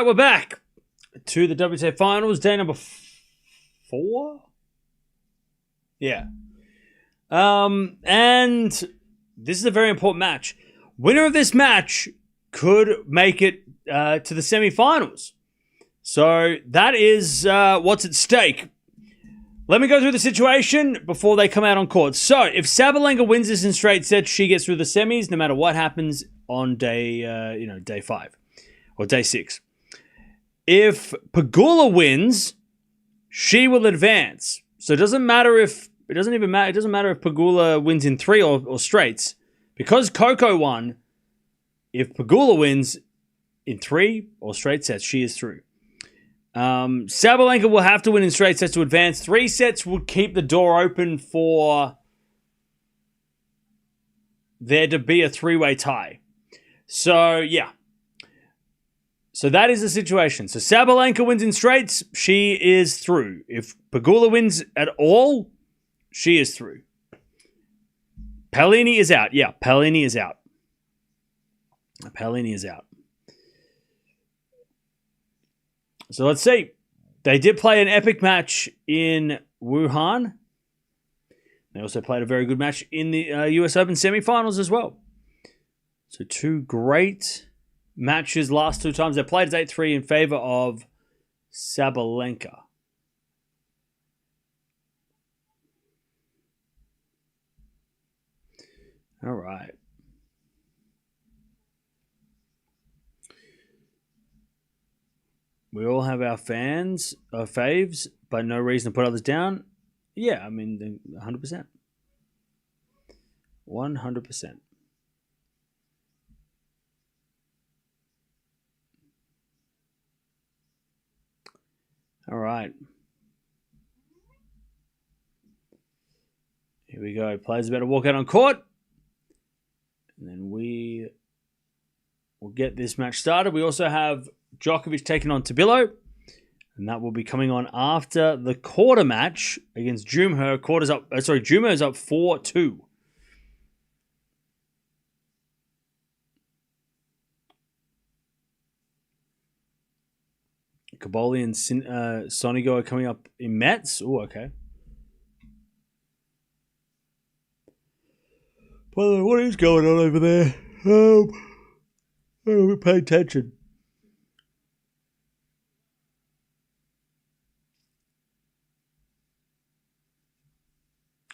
right, we're back to the WTA Finals, day number 4. Yeah. And this is a very important match. Winner of this match could make it to the semifinals. So that is what's at stake. Let me go through the situation before they come out on court. So if Sabalenka wins this in straight sets, she gets through the semis no matter what happens on day 5 or day 6. If Pegula wins, she will advance. So it doesn't matter if Pegula wins in 3 or straights. Because Coco won, if Pegula wins in 3 or straight sets, she is through. Sabalenka will have to win in straight sets to advance. 3 sets would keep the door open for there to be a 3-way tie. So, yeah. So that is the situation. So Sabalenka wins in straights, she is through. If Pegula wins at all, she is through. Paolini is out. Yeah, Paolini is out. Paolini is out. So let's see. They did play an epic match in Wuhan. They also played a very good match in the US Open semifinals as well. So 2 great matches last 2 times. They played 8-3 in favor of Sabalenka. All right. We all have our fans, our faves, but no reason to put others down. Yeah, I mean, 100%. 100%. All right. Here we go. Players about to walk out on court. And then we will get this match started. We also have Djokovic taking on Tabilo. And that will be coming on after the quarter match against Jumher. Jumher is up 4-2. Caboli and Sonigo are coming up in Mets. Oh, okay. By the way, what is going on over there? We pay attention.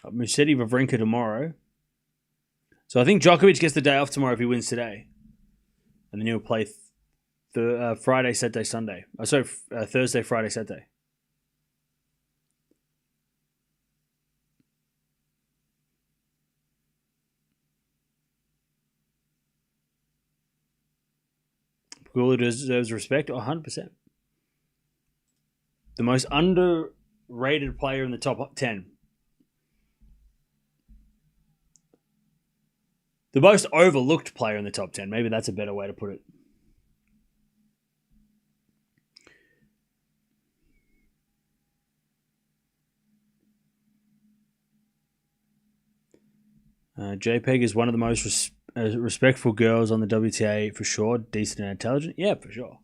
Musetti Wawrinka tomorrow. So I think Djokovic gets the day off tomorrow if he wins today. And then he'll play Friday, Saturday, Sunday. Thursday, Friday, Saturday. Pegula deserves respect, 100%. The most underrated player in the top 10. The most overlooked player in the top 10. Maybe that's a better way to put it. JPEG is one of the most respectful girls on the WTA for sure. Decent and intelligent. Yeah, for sure.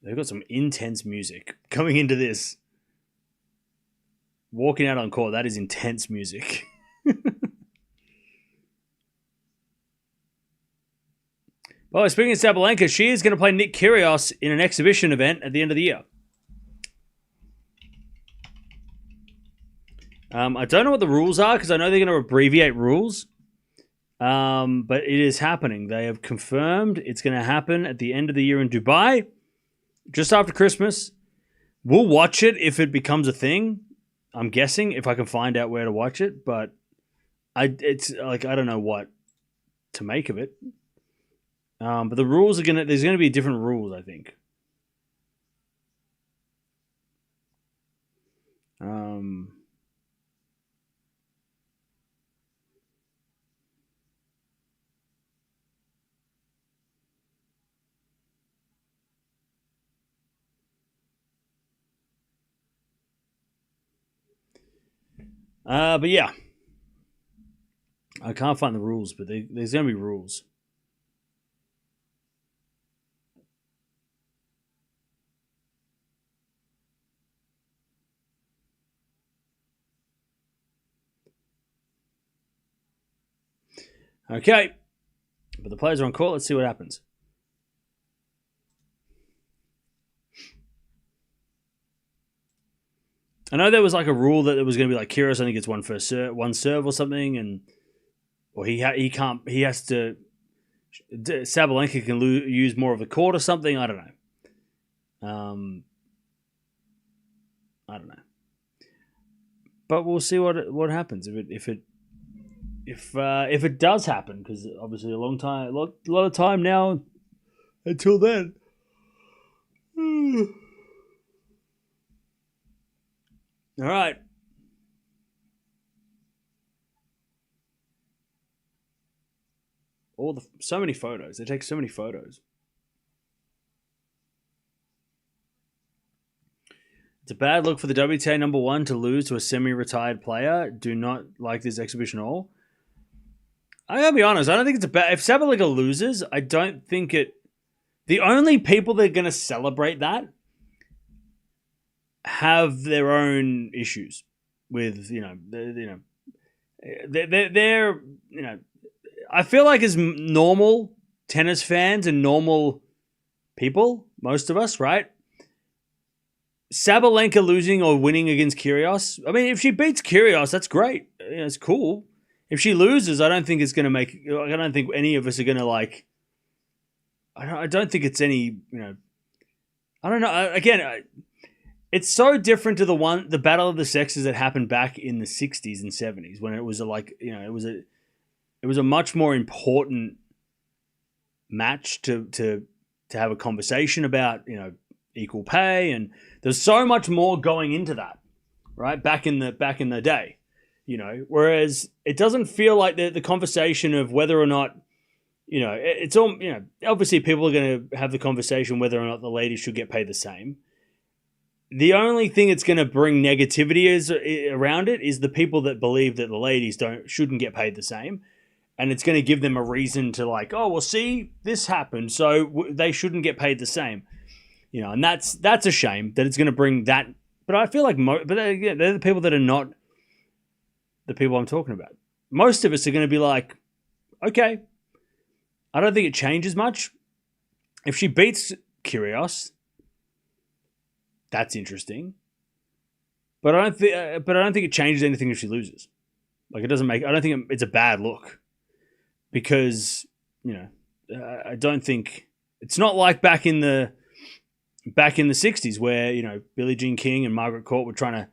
They've got some intense music coming into this. Walking out on court, that is intense music. Well, speaking of Sabalenka, she is going to play Nick Kyrgios in an exhibition event at the end of the year. I don't know what the rules are because I know they're going to abbreviate rules. But it is happening. They have confirmed it's going to happen at the end of the year in Dubai, just after Christmas. We'll watch it if it becomes a thing. I'm guessing if I can find out where to watch it, but I don't know what to make of it. But the rules there's going to be different rules, I think. But yeah, I can't find the rules, but there's going to be rules. Okay. But the players are on court. Let's see what happens. I know there was like a rule that it was going to be like Kyrgios only gets one serve or something, and or he has to. Sabalenka can use more of the court or something. I don't know. I don't know. But we'll see what happens if it does happen, because obviously a lot of time now until then. All right. So many photos. They take so many photos. It's a bad look for the WTA number 1 to lose to a semi-retired player. Do not like this exhibition at all. I gotta be honest. I don't think it's a bad. If Sabalenka loses, I don't think it. The only people that are gonna celebrate that have their own issues with they're I feel like as normal tennis fans and normal people, most of us, right? Sabalenka losing or winning against Kyrgios. I mean, if she beats Kyrgios, that's great. It's cool. If she loses, I don't think it's going to make. I don't think any of us are going to like. I don't think it's any. I don't know. Again, it's so different to the battle of the sexes that happened back in the 60s and 70s when it was it was a much more important match to have a conversation about equal pay, and there's so much more going into that, right? Back in the day, whereas it doesn't feel like the conversation of whether or not it's all obviously people are going to have the conversation whether or not the ladies should get paid the same. The only thing that's going to bring negativity around it is the people that believe that the ladies shouldn't get paid the same. And it's going to give them a reason to like, oh, well, see, this happened, so they shouldn't get paid the same. And that's a shame that it's going to bring that. But I feel like they're the people that are not the people I'm talking about. Most of us are going to be like, okay, I don't think it changes much. If she beats Kyrgios, that's interesting. But I don't think it changes anything if she loses. Like, it doesn't make. I don't think it's a bad look. Because, I don't think it's not like back in the 60s where, Billie Jean King and Margaret Court were trying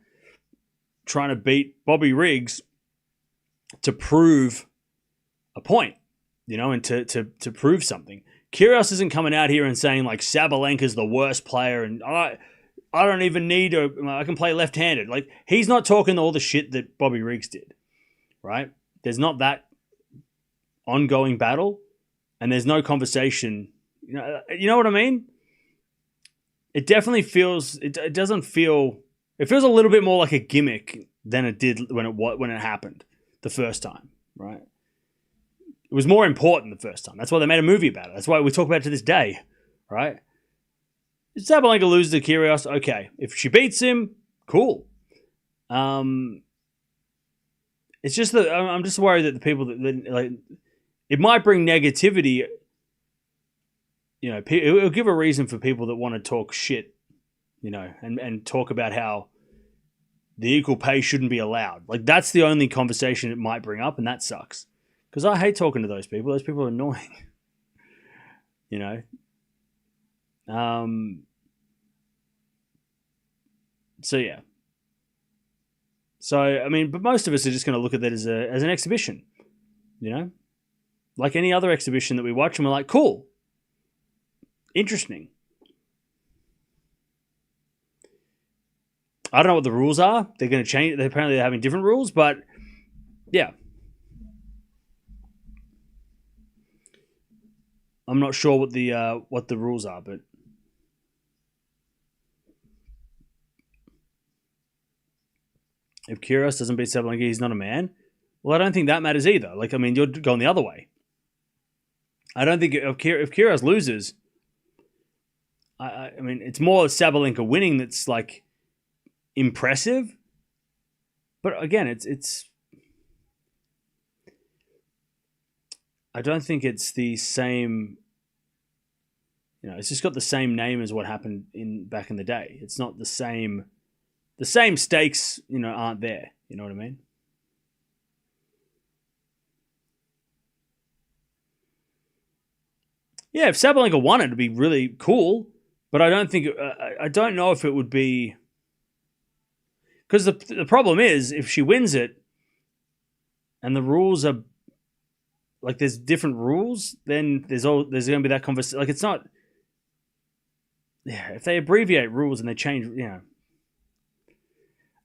to beat Bobby Riggs to prove a point, and to prove something. Kyrgios isn't coming out here and saying like Sabalenka's the worst player and I don't even need I can play left-handed. Like, he's not talking all the shit that Bobby Riggs did, right? There's not that ongoing battle, and there's no conversation. You know what I mean? It definitely feels. It doesn't feel. It feels a little bit more like a gimmick than it did when it happened the first time, right? It was more important the first time. That's why they made a movie about it. That's why we talk about it to this day, right? If Sabalenka loses to Kyrgios, okay. If she beats him, cool. It's just that I'm just worried that the people that like. It might bring negativity. It'll give a reason for people that want to talk shit, and talk about how the equal pay shouldn't be allowed. Like, that's the only conversation it might bring up, and that sucks. Because I hate talking to those people. Those people are annoying. So, yeah. So, I mean, but most of us are just going to look at that as an exhibition, Like any other exhibition that we watch, and we're like, cool. Interesting. I don't know what the rules are. They're going to change. Apparently they're having different rules, but yeah. I'm not sure what the rules are, but if Kyrgios doesn't beat Sabalenka, he's not a man. Well, I don't think that matters either. Like, I mean, you're going the other way. I don't think if Kyrgios loses, I mean, it's more Sabalenka winning that's like impressive. But again, it's I don't think it's the same. It's just got the same name as what happened back in the day. It's not the same. The same stakes, aren't there. You know what I mean? Yeah, if Sabalenka won it, it'd be really cool. But I don't think. I don't know if it would be. Because the problem is, if she wins it, and the rules are like there's different rules, then there's going to be that conversation. Like it's not. Yeah, if they abbreviate rules and they change,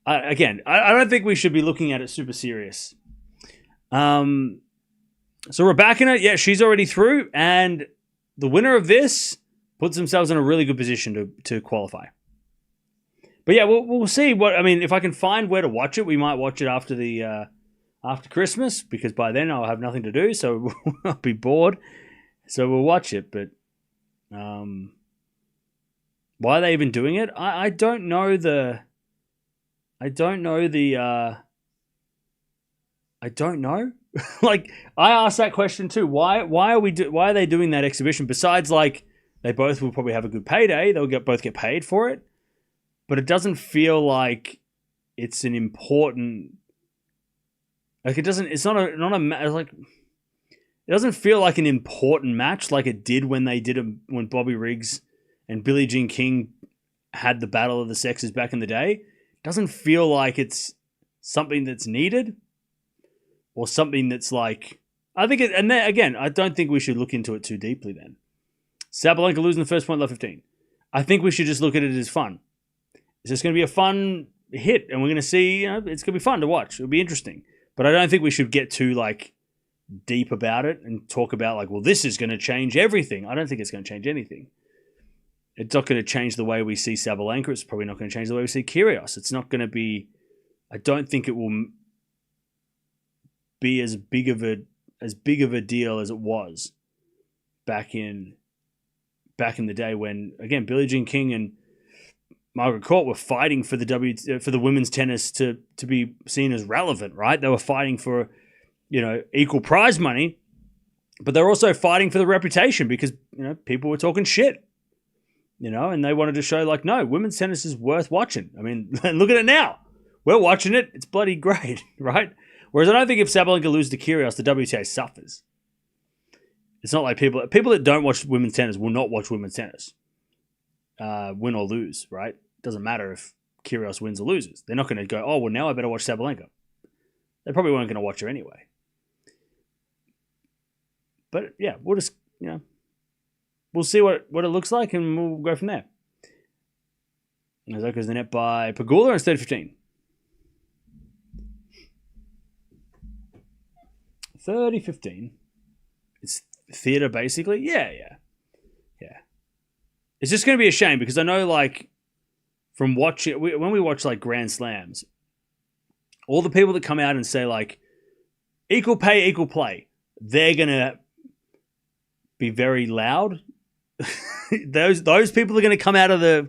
I don't think we should be looking at it super serious. So we're back in it. Yeah, she's already through, and the winner of this puts themselves in a really good position to qualify. But yeah, we'll see if I can find where to watch it. We might watch it after Christmas, because by then I'll have nothing to do, so I'll be bored. So we'll watch it, but why are they even doing it? I don't know the. I don't know. Like I asked that question too. Why are they doing that exhibition? Besides, like they both will probably have a good payday. They'll both get paid for it. But it doesn't feel like it's an important. Like it doesn't. It's not a like. It doesn't feel like an important match like it did when when Bobby Riggs and Billie Jean King had the battle of the sexes back in the day. It doesn't feel like it's something that's needed or something that's like. I think and then again, I don't think we should look into it too deeply. Then Sabalenka losing the first point, love 15. I think we should just look at it as fun. It's just going to be a fun hit, and we're going to see. It's going to be fun to watch. It'll be interesting, but I don't think we should get too like deep about it and talk about like, well, this is going to change everything. I don't think it's going to change anything. It's not going to change the way we see Sabalenka. It's probably not going to change the way we see Kyrgios. It's not going to be. I don't think it will be as big of a deal as it was back in the day when, again, Billie Jean King and Margaret Court were fighting for the women's tennis to be seen as relevant, right? They were fighting for, equal prize money, but they're also fighting for the reputation because, people were talking shit, and they wanted to show like, no, women's tennis is worth watching. I mean, look at it now. We're watching it. It's bloody great, right? Whereas I don't think if Sabalenka loses to Kyrgios, the WTA suffers. It's not like people that don't watch women's tennis will not watch women's tennis, win or lose, right? Doesn't matter if Kyrgios wins or loses. They're not going to go, oh, well, now I better watch Sabalenka. They probably weren't going to watch her anyway. But yeah, we'll just, we'll see what it looks like and we'll go from there. Osaka's the net by Pegula instead of 15. 30-15. It's theatre basically. Yeah. It's just going to be a shame because I know like from watching, when we watch like Grand Slams, all the people that come out and say like equal pay, equal play, they're going to be very loud. those people are going to come out of their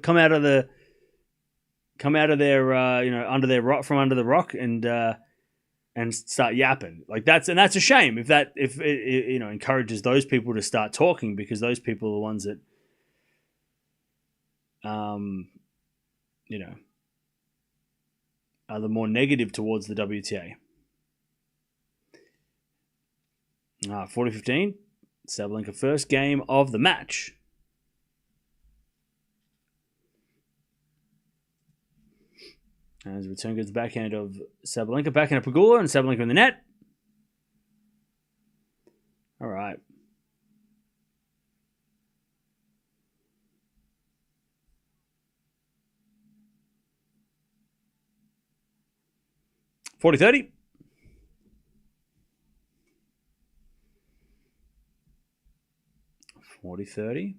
under their rock, from under the rock and start yapping. Like that's a shame if it encourages those people to start talking, because those people are the ones that are the more negative towards the WTA. 40-15. Sabalenka first game of the match. As the return goes the backhand of Sabalenka, backhand of Pegula, and Sabalenka in the net. All right. $40-30. $40-30.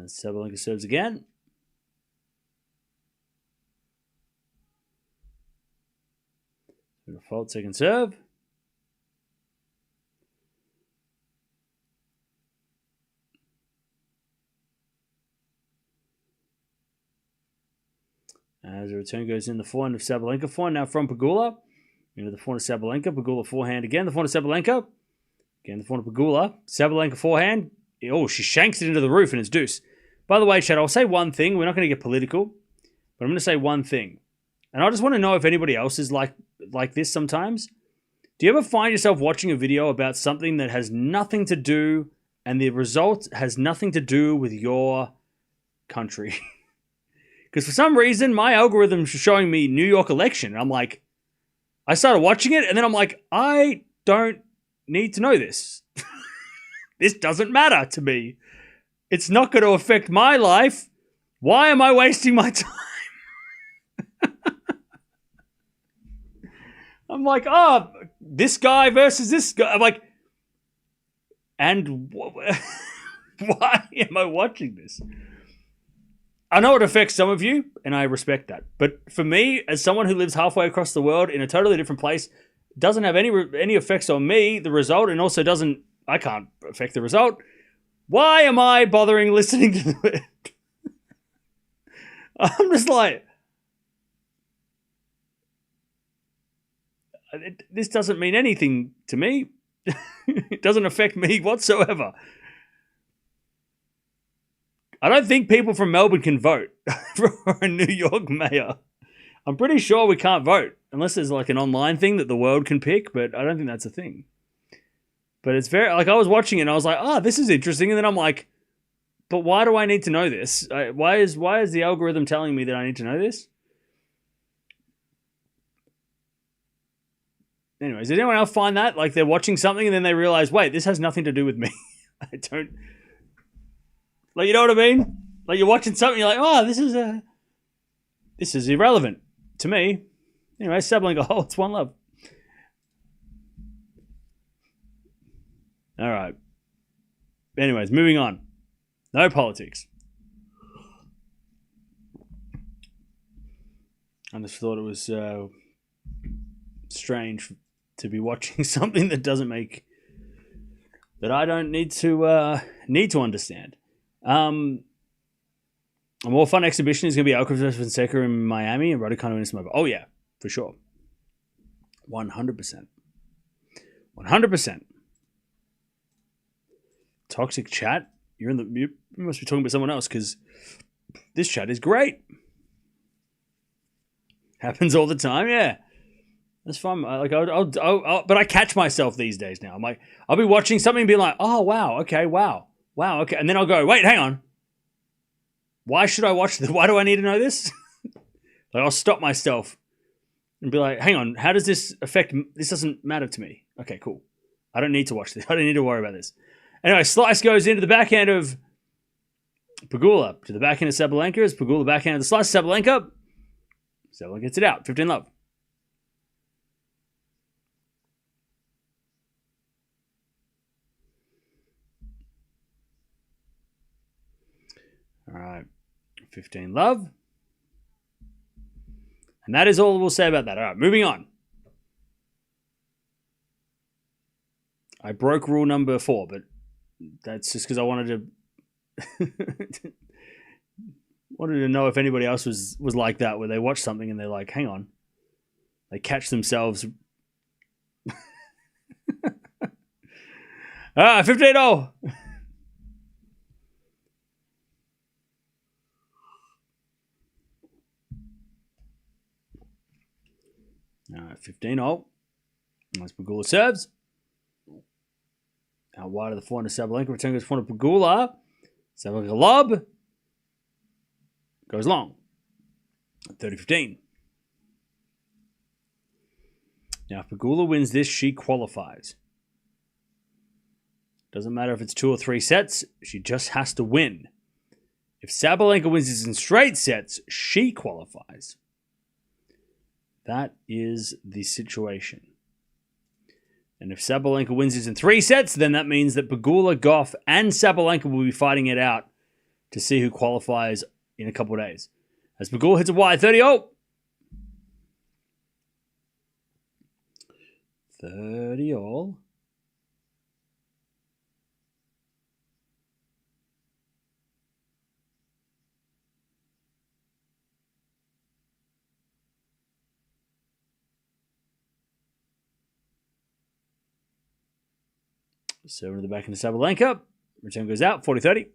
Sabalenka serves again. Fault second serve. As the return goes in, the forehand of Sabalenka. Forehand now from Pegula. Into the forehand of Sabalenka. Pegula forehand again. The forehand of Sabalenka. Again, the forehand of Pegula. Sabalenka forehand. Oh, she shanks it into the roof and it's deuce. By the way, Chad, I'll say one thing. We're not going to get political, but I'm going to say one thing. And I just want to know if anybody else is like this sometimes. Do you ever find yourself watching a video about something that has nothing to do and the result has nothing to do with your country? Because for some reason, my algorithm is showing me New York election. And I'm like, I started watching it and then I'm like, I don't need to know this. This doesn't matter to me. It's not going to affect my life. Why am I wasting my time? I'm like, oh, this guy versus this guy. I'm like, and why am I watching this? I know it affects some of you, and I respect that. But for me, as someone who lives halfway across the world in a totally different place, doesn't have any effects on me, the result, and also I can't affect the result. Why am I bothering listening to it? I'm just like, this doesn't mean anything to me. It doesn't affect me whatsoever. I don't think people from Melbourne can vote for a New York mayor. I'm pretty sure we can't vote unless there's like an online thing that the world can pick, but I don't think that's a thing. But it's very, like, I was watching it and I was like, oh, this is interesting. And then I'm like, but why do I need to know this? Why is the algorithm telling me that I need to know this? Anyways, did anyone else find that? Like, they're watching something and then they realize, wait, this has nothing to do with me. I don't... Like, you know what I mean? Like, you're watching something, you're like, oh, this is irrelevant to me. Anyway, Sabalenka, oh, it's one love. All right. Anyways, moving on. No politics. I just thought it was strange to be watching something that doesn't make... that I don't need to understand. A more fun exhibition is going to be Alcaraz and Fonseca in Miami and Raducanu in Samoa. Oh, yeah, for sure. 100%. 100%. Toxic chat? You must be talking about someone else because this chat is great. Happens all the time, yeah. That's fun. But I catch myself these days now. I'm like, I'll be watching something and be like, oh, wow, okay, wow, okay. And then I'll go, wait, hang on. Why should I watch this? Why do I need to know this? Like, I'll stop myself and be like, hang on, how does this affect... This doesn't matter to me. Okay, cool. I don't need to watch this. I don't need to worry about this. Anyway, slice goes into the backhand of Pegula. To the backhand of Sabalenka. As Pegula backhand of the slice. Sabalenka gets it out. 15 love. All right. 15 love. And that is all we'll say about that. All right, moving on. I broke rule number 4, but that's just because I wanted to know if anybody else was like that, where they watch something and they're like, hang on. They catch themselves. 15-0. All right, 15-0. As Pegula serves. Out wide of the forehand of Sabalenka. Return goes forehand of Pegula. Sabalenka lob. Goes long. 30-15. Now, if Pegula wins this, she qualifies. Doesn't matter if it's 2 or 3 sets. She just has to win. If Sabalenka wins this in straight sets, she qualifies. That is the situation. And if Sabalenka wins this in 3 sets, then that means that Pegula, Gauff, and Sabalenka will be fighting it out to see who qualifies in a couple of days. As Pegula hits a wide 30-0. 30-all. Serving to the back into Sabalenka. Return goes out, 40-30.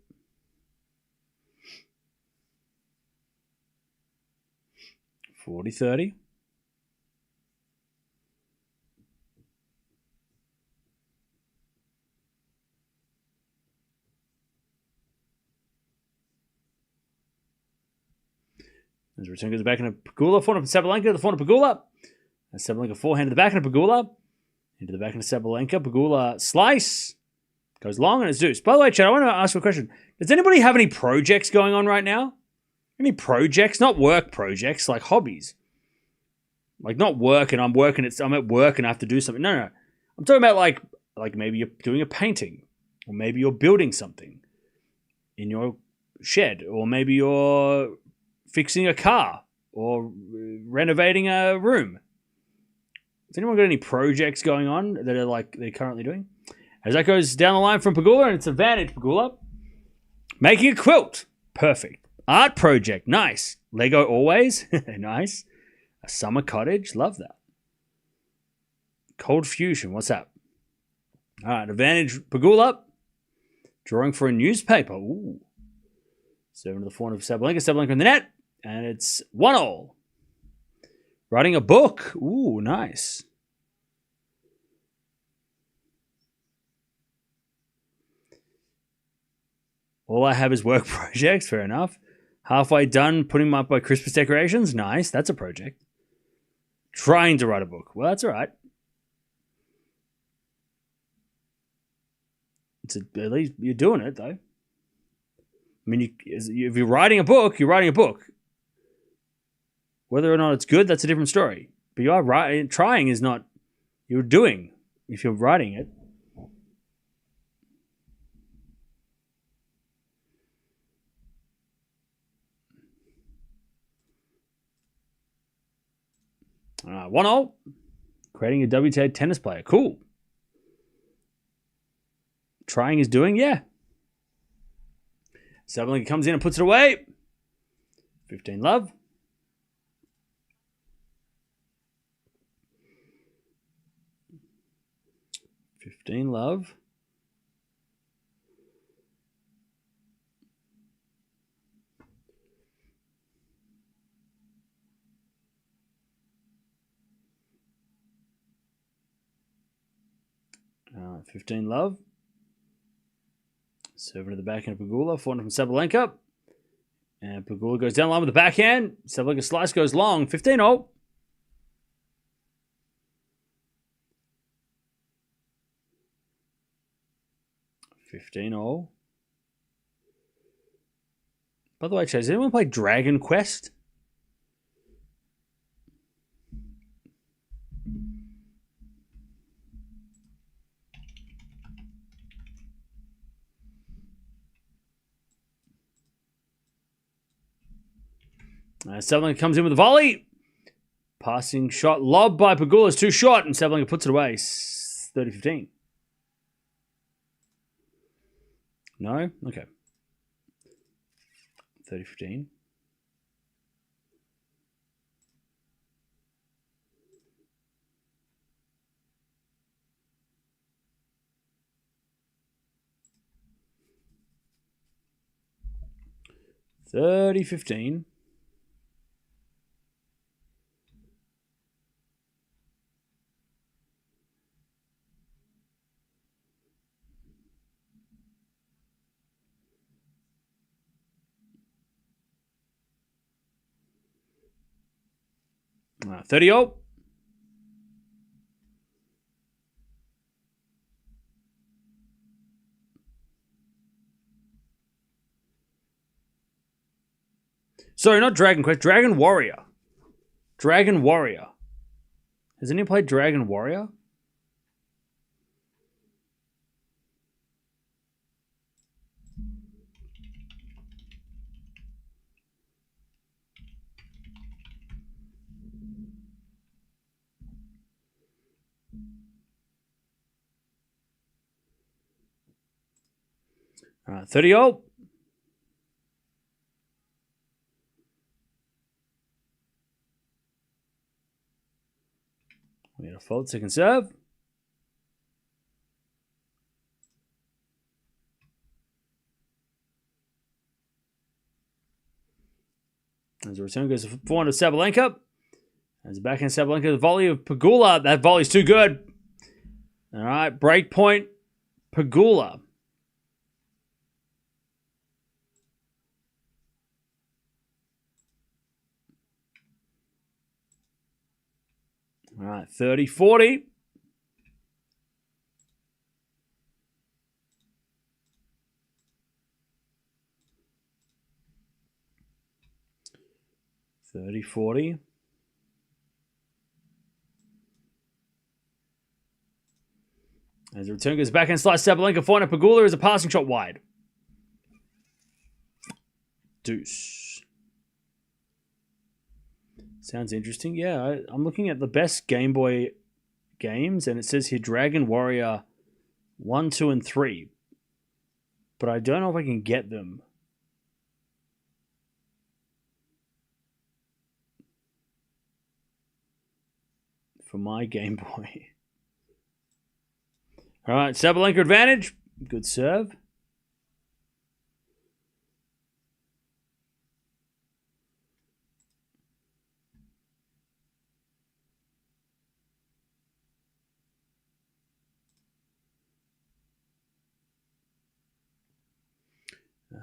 As the return goes back into Pegula. Forehand to Sabalenka. The forehand to Pegula. And Sabalenka forehand to the back into Pegula. Into the back into Sabalenka. Pegula slice. Goes long and it's deuce. By the way, Chad, I want to ask you a question. Does anybody have any projects going on right now? Any projects? Not work projects, like hobbies. Like not work and I'm at work and I have to do something. No. I'm talking about like maybe you're doing a painting. Or maybe you're building something in your shed. Or maybe you're fixing a car. Or renovating a room. Has anyone got any projects going on that are like they're currently doing? As that goes down the line from Pegula, and it's advantage Pegula. Making a quilt. Perfect. Art project. Nice. Lego always. Nice. A summer cottage. Love that. Cold fusion. What's that? All right. Advantage Pegula. Drawing for a newspaper. Ooh. Serving to the forehand of Sabalenka. Sabalenka in the net. And it's 1-1. Writing a book. Ooh, nice. All I have is work projects. Fair enough. Halfway done putting up my Christmas decorations. Nice. That's a project. Trying to write a book. Well, that's all right. At least you're doing it, though. I mean, if you're writing a book, you're writing a book. Whether or not it's good, that's a different story. But you are writing. Trying is not. You're doing. If you're writing it. All right, 1-0. Creating a WTA tennis player. Cool. Trying is doing, yeah. Sabalenka comes in and puts it away. 15 love. 15 love. All right, 15 love. Serving to the backhand of Pegula. Forehand from Sabalenka. And Pegula goes down the line with the backhand. Sabalenka slice goes long. 15-0. By the way, Chad, has anyone played Dragon Quest? Sabalenka comes in with a volley. Passing shot. Lob by Pegula is too short. And Sabalenka puts it away. 30-15. No? Okay. 30-15. $30-15. $30-0. Sorry, not Dragon Quest. Dragon Warrior. Dragon Warrior. Has anyone played Dragon Warrior? All right, 30-0. We got a fault second serve. return goes to forehand of Sabalenka. As a backhand Sabalenka, the volley of Pegula. That volley's too good. All right, break point, Pegula. All right, 30-40. As the return goes backhand slice, Sabalenka forehand of Pegula is a passing shot wide. Deuce. Sounds interesting. Yeah, I'm looking at the best Game Boy games, and it says here Dragon Warrior 1, 2, and 3. But I don't know if I can get them. For my Game Boy. All right, Sabalenka advantage. Good serve.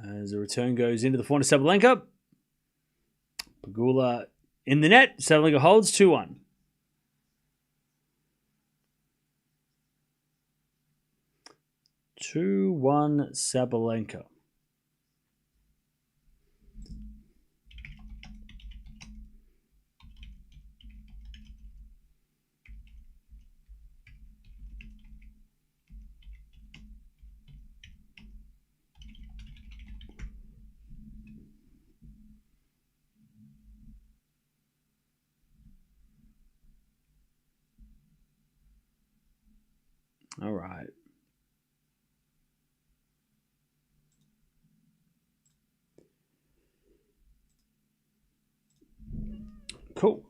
As the return goes into the forehand of Sabalenka. Pegula in the net. Sabalenka holds 2-1. Sabalenka. All right. Cool.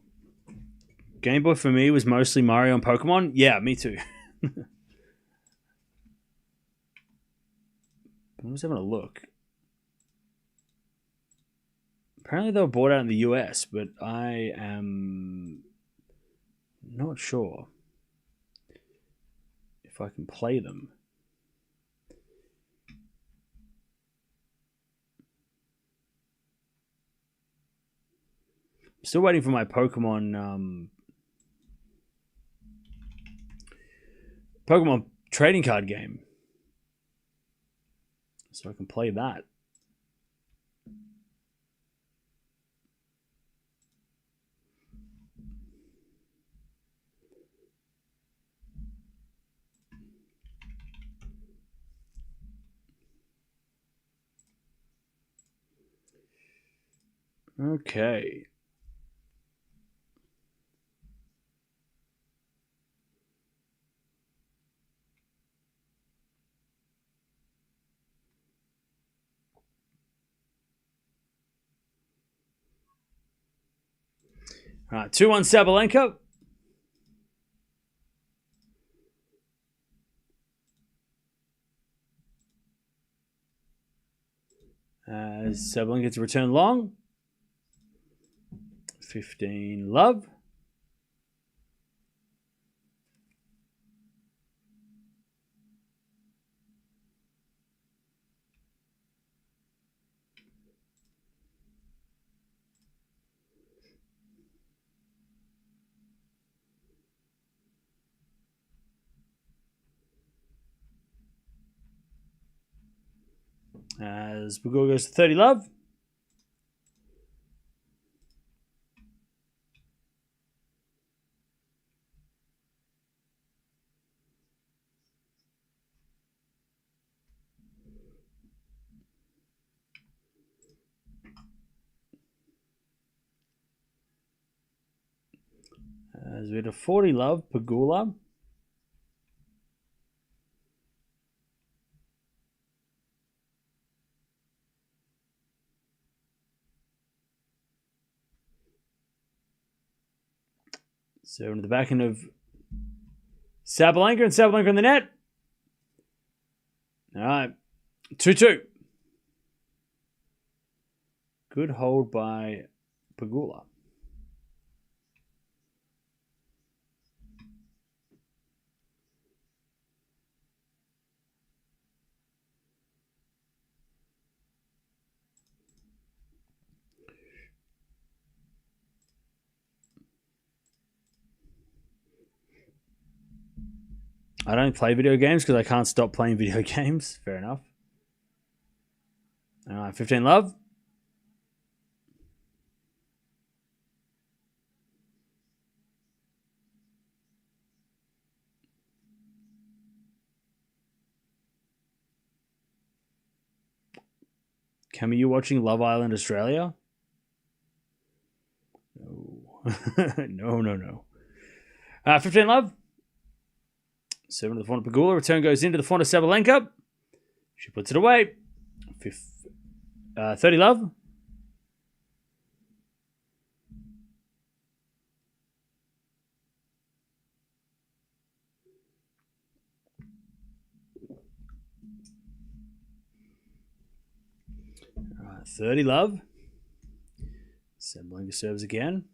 Game Boy for me was mostly Mario and Pokemon. Yeah, me too. I was having a look. Apparently they were bought out in the US, but I am not sure if I can play them. Still waiting for my Pokemon trading card game, so I can play that. Okay. All right, 2-1 Sabalenka. As Sabalenka gets a return long. 15 love. As Pegula goes to 30 love. As we had a 40 love, Pegula. So into the back end of Sabalenka, and Sabalenka in the net. All right, 2-2. Good hold by Pegula. I don't play video games because I can't stop playing video games. Fair enough. All right, 15 love. Cam, are you watching Love Island Australia? No. no. 15 love. 7 to the front of Pegula. Return goes into the front of Sabalenka. She puts it away. 30 love. All right, 30 love. Sabalenka serves again.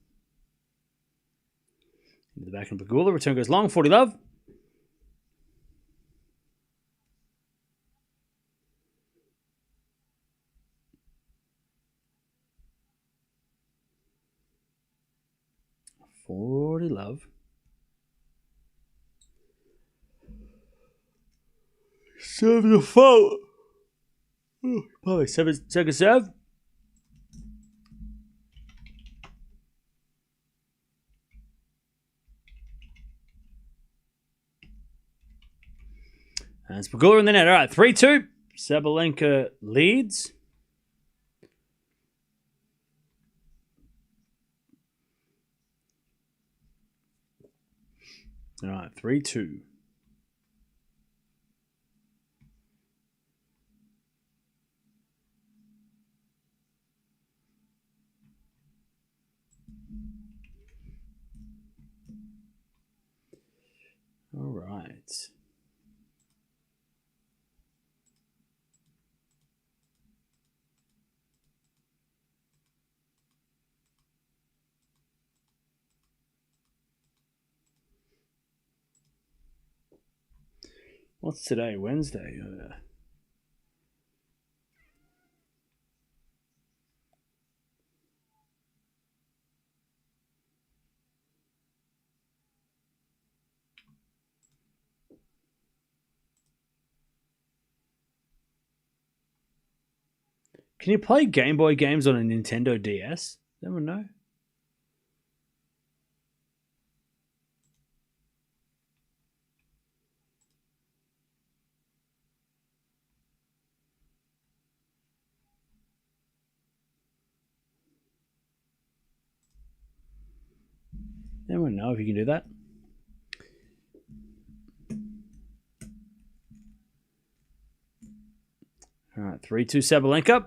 Into the back of Pegula. Return goes long. 40 love. Love. Serve the fault. Probably 7-second serve. And it's Pegula in the net. All right, 3-2. Sabalenka leads. All right, 3-2. All right. What's today? Wednesday. Can you play Game Boy games on a Nintendo DS? Does anyone know? Anyone know if you can do that? All right, 3-2 Sabalenka.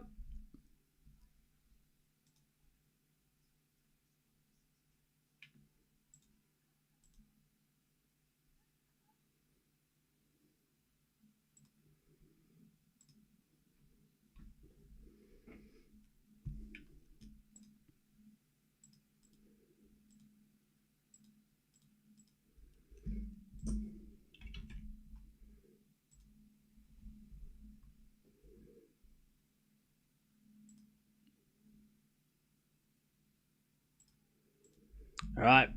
All right.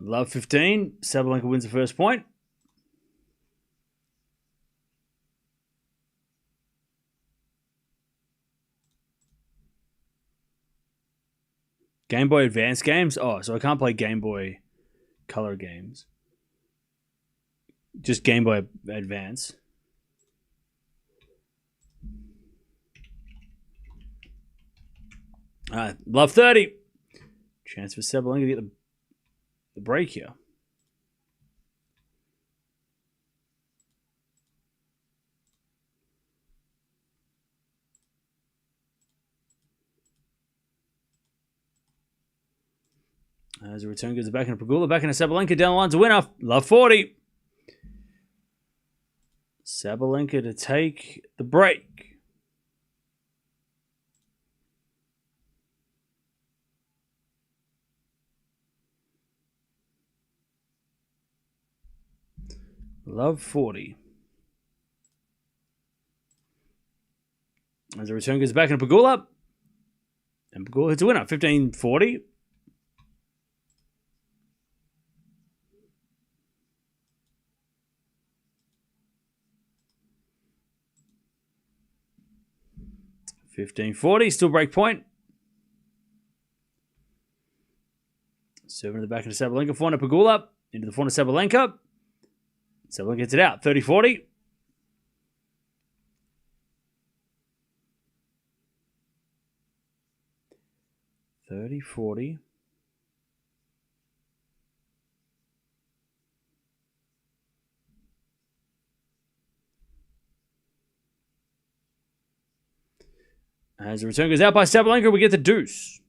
Love 15. Sabalenka wins the first point. Game Boy Advance games? Oh, so I can't play Game Boy Color games. Just Game Boy Advance. All right, love 30. Chance for Sabalenka to get the break here. As a return goes back into Pegula, back into Sabalenka, down the line to winner. Love 40. Sabalenka to take the break. Love 40. As the return goes back into Pegula. And Pegula hits a winner. 15-40. Still break point. Serving to the back into Sabalenka. Forehand to Pegula. Into the forehand to Sabalenka. Sabalenka gets it out. 30-40. As the return goes out by Sabalenka, we get the deuce.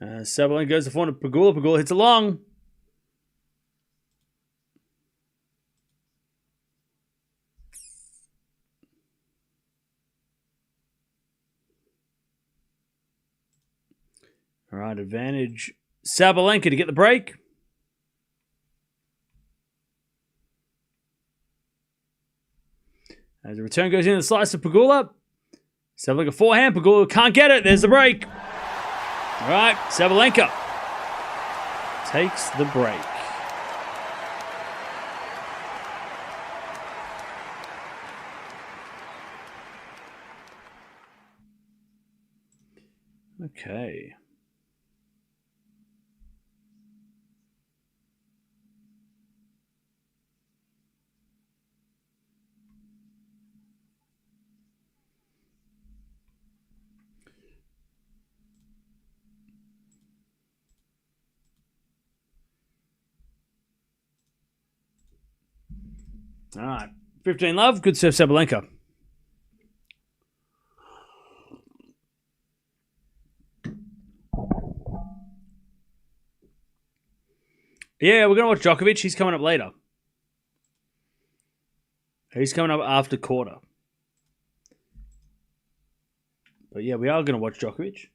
Sabalenka goes to forehand to Pegula. Pegula hits a long. All right, advantage Sabalenka to get the break. As the return goes in, the slice to Pegula. Sabalenka forehand. Pegula can't get it. There's the break. All right, Sabalenka takes the break. Okay. All right. 15 love. Good serve, Sabalenka. Yeah, we're going to watch Djokovic. He's coming up later. He's coming up after quarter. But yeah, we are going to watch Djokovic.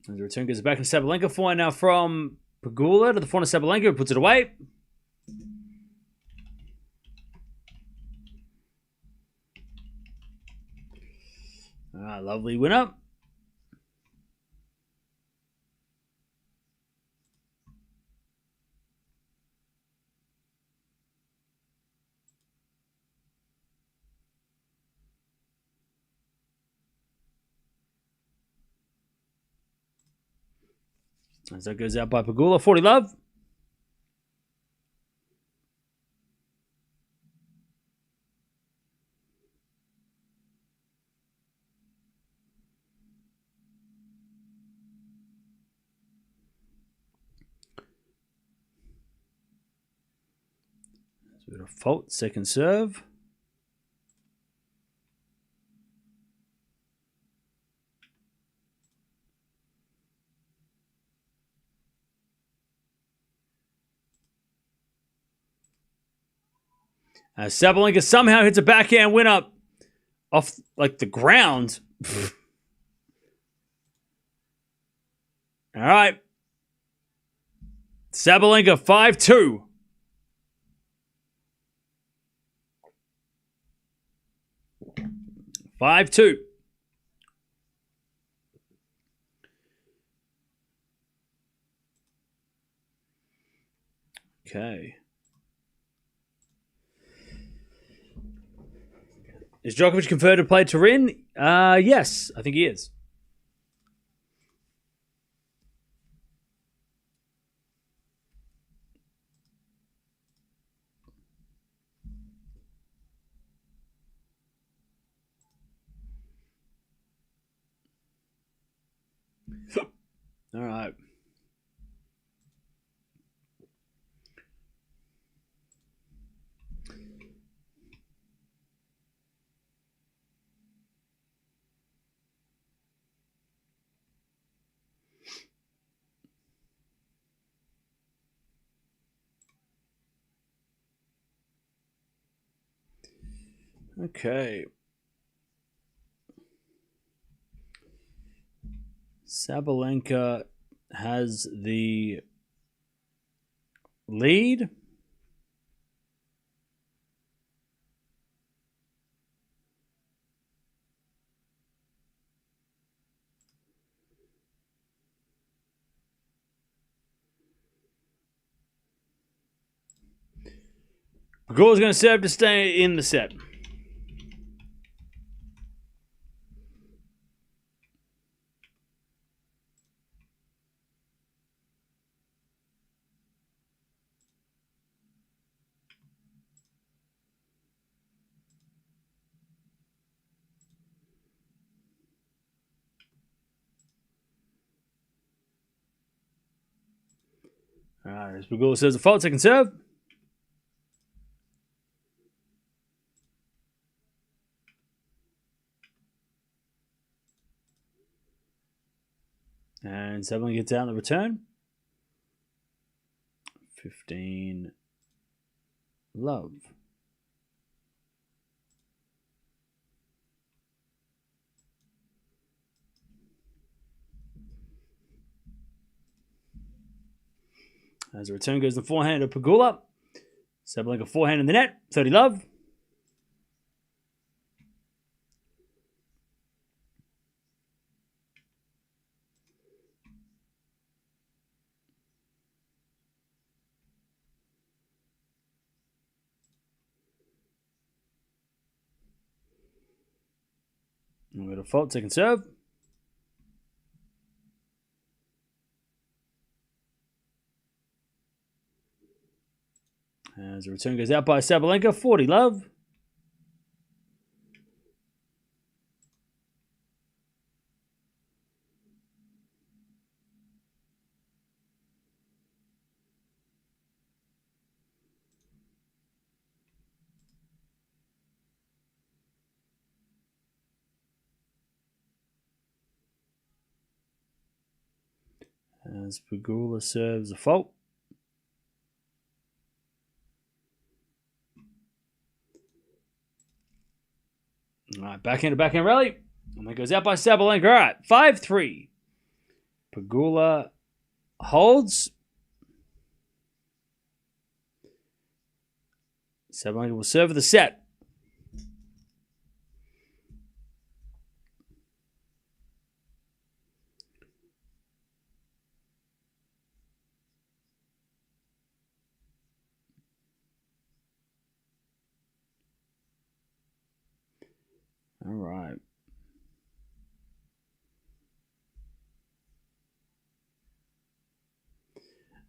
And the return goes back to Sabalenka. Forehand now from Pegula to the forehand of Sabalenka, who puts it away. Lovely winner. As that goes out by Pegula. 40 love. So we've got a fault. Second serve. Sabalenka somehow hits a backhand winner off like the ground. All right. Sabalenka 5-2. Okay. Is Djokovic confirmed to play Turin? Yes, I think he is. All right. Okay. Sabalenka has the lead. Pegula's going to serve to stay in the set. All right, as Pegula serves a fault, second serve. And Sabalenka gets out in the return. 15 love. As the return goes the forehand of Pegula. Sabalenka forehand in the net. 30 love. And we got a fault, second serve. As the return goes out by Sabalenka, 40 love. As Pegula serves a fault. All right, backhand rally. And that goes out by Sabalenka. All right, 5-3. Pegula holds. Sabalenka will serve the set. All right.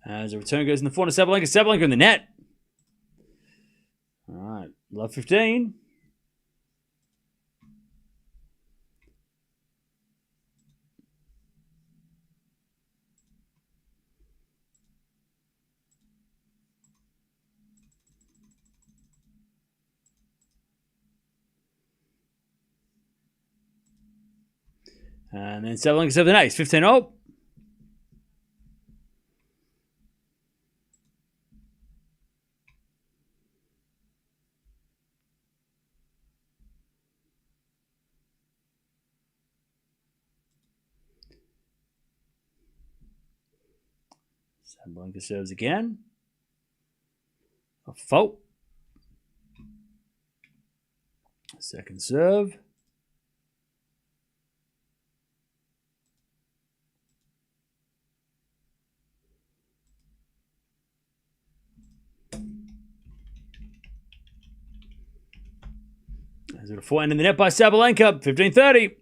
As the return goes in the forehand of Sabalenka. Sabalenka in the net. All right. Love 15. And then Sabalenka serves an ace. 15-0. Sabalenka serves again. A fault. Second serve. As a forehand in the net by Sabalenka. 15-30.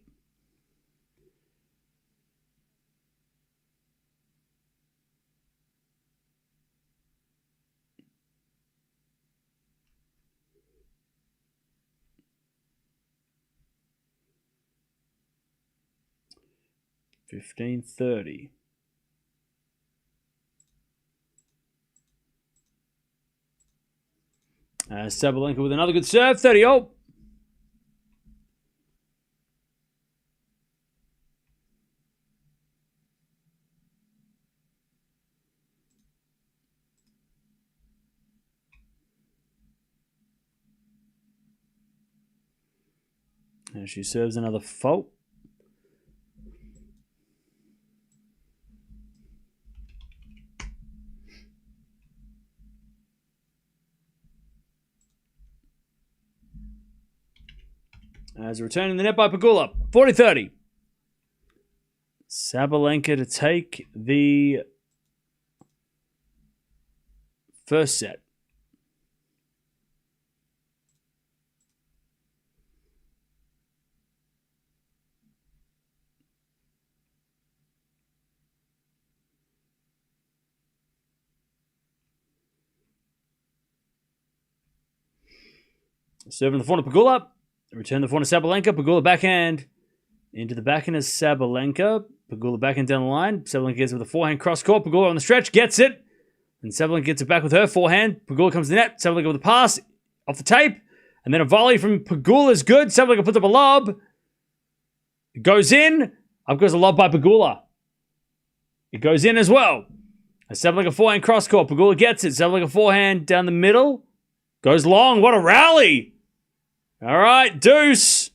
$15.30. Sabalenka with another good serve. 30-0. And she serves another fault. As a return in the net by Pegula. 40-30. Sabalenka to take the first set. Serving the forehand to Pegula. Return the forehand to Sabalenka. Pegula backhand. Into the backhand is Sabalenka. Pegula backhand down the line. Sabalenka gets it with a forehand cross court. Pegula on the stretch. Gets it. And Sabalenka gets it back with her forehand. Pegula comes to the net. Sabalenka with a pass. Off the tape. And then a volley from Pegula is good. Sabalenka puts up a lob. It goes in. Up goes a lob by Pegula. It goes in as well. A Sabalenka forehand cross court. Pegula gets it. Sabalenka forehand down the middle. Goes long. What a rally. All right, deuce.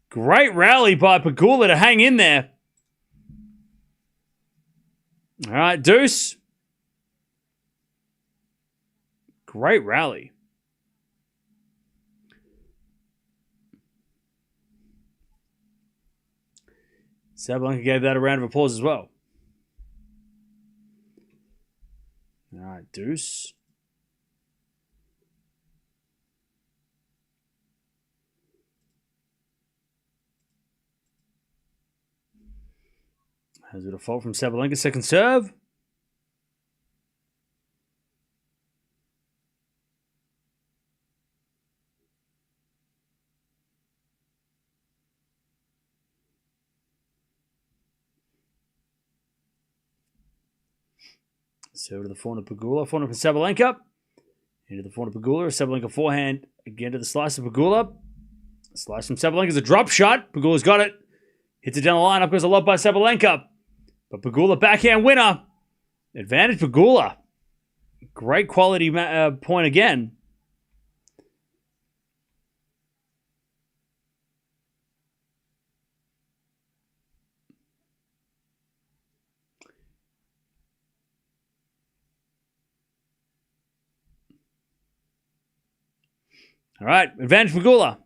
Great rally by Pegula to hang in there. All right, deuce. Great rally. Sabalenka gave that a round of applause as well. All right, deuce. Has it a fault from Sabalenka? Second serve. Serve to the forehand of Pegula. Forehand for Sabalenka. Into the forehand of Pegula. Sabalenka forehand again to the slice of Pegula. Slice from Sabalenka is a drop shot. Pegula's got it. Hits it down the line. Up goes a lob by Sabalenka. But Pegula backhand winner. Advantage Pegula. Great quality point again. All right, advantage Pegula.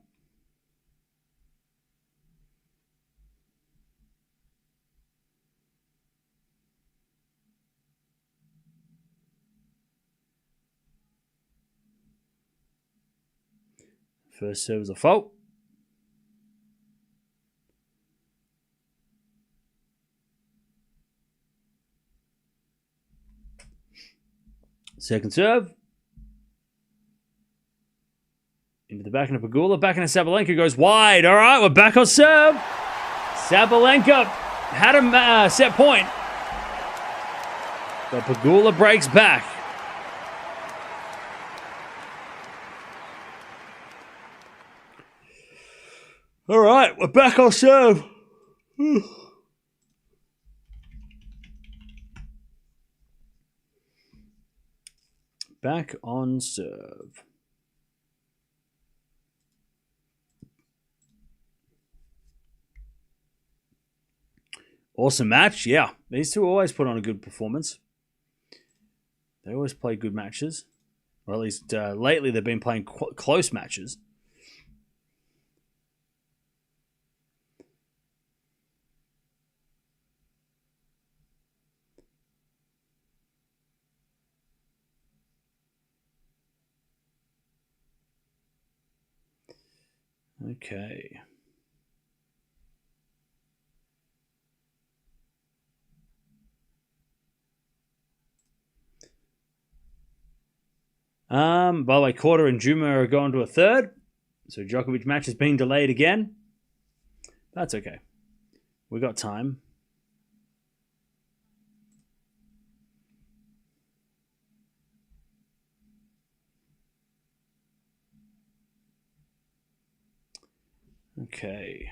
First serve is a fault. Second serve. Into the backhand of Pegula. Backhand of Sabalenka goes wide. All right, we're back on serve. Sabalenka had a set point. But Pegula breaks back. All right, we're back on serve. Back on serve. Awesome match. Yeah, these two always put on a good performance. They always play good matches. Or at least lately they've been playing close matches. Okay. By the way, Korda and Juma are going to a third. So Djokovic match has been delayed again. That's okay. We got time. Okay.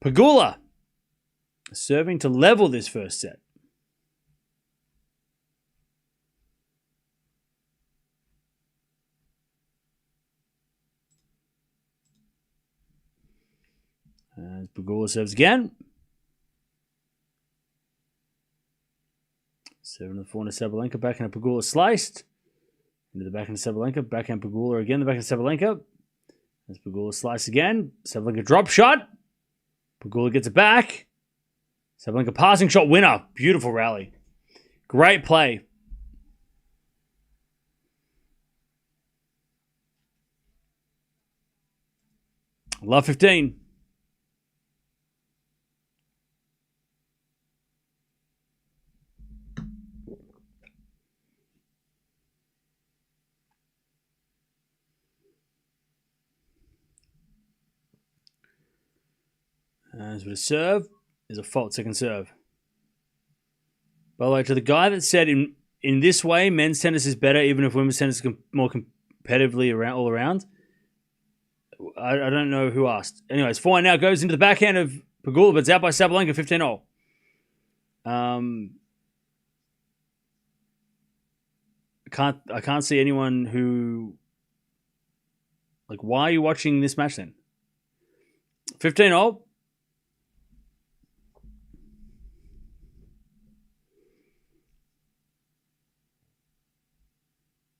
Pegula serving to level this first set. As Pegula serves again. Serving the forehand to Sabalenka. Backhand Pegula sliced. Into the backhand of Sabalenka. Backhand Pegula again. The backhand of Sabalenka. As Pegula slice again. Sabalenka drop shot. Pegula gets it back. Sabalenka passing shot winner. Beautiful rally. Great play. Love 15. As with a serve, is a fault second serve. By the way, to the guy that said in this way, men's tennis is better, even if women's tennis is more competitively all around. I don't know who asked. Anyways, forehand now goes into the backhand of Pegula, but it's out by Sabalenka, 15-0. I can't see anyone who... Like, why are you watching this match then? 15-0.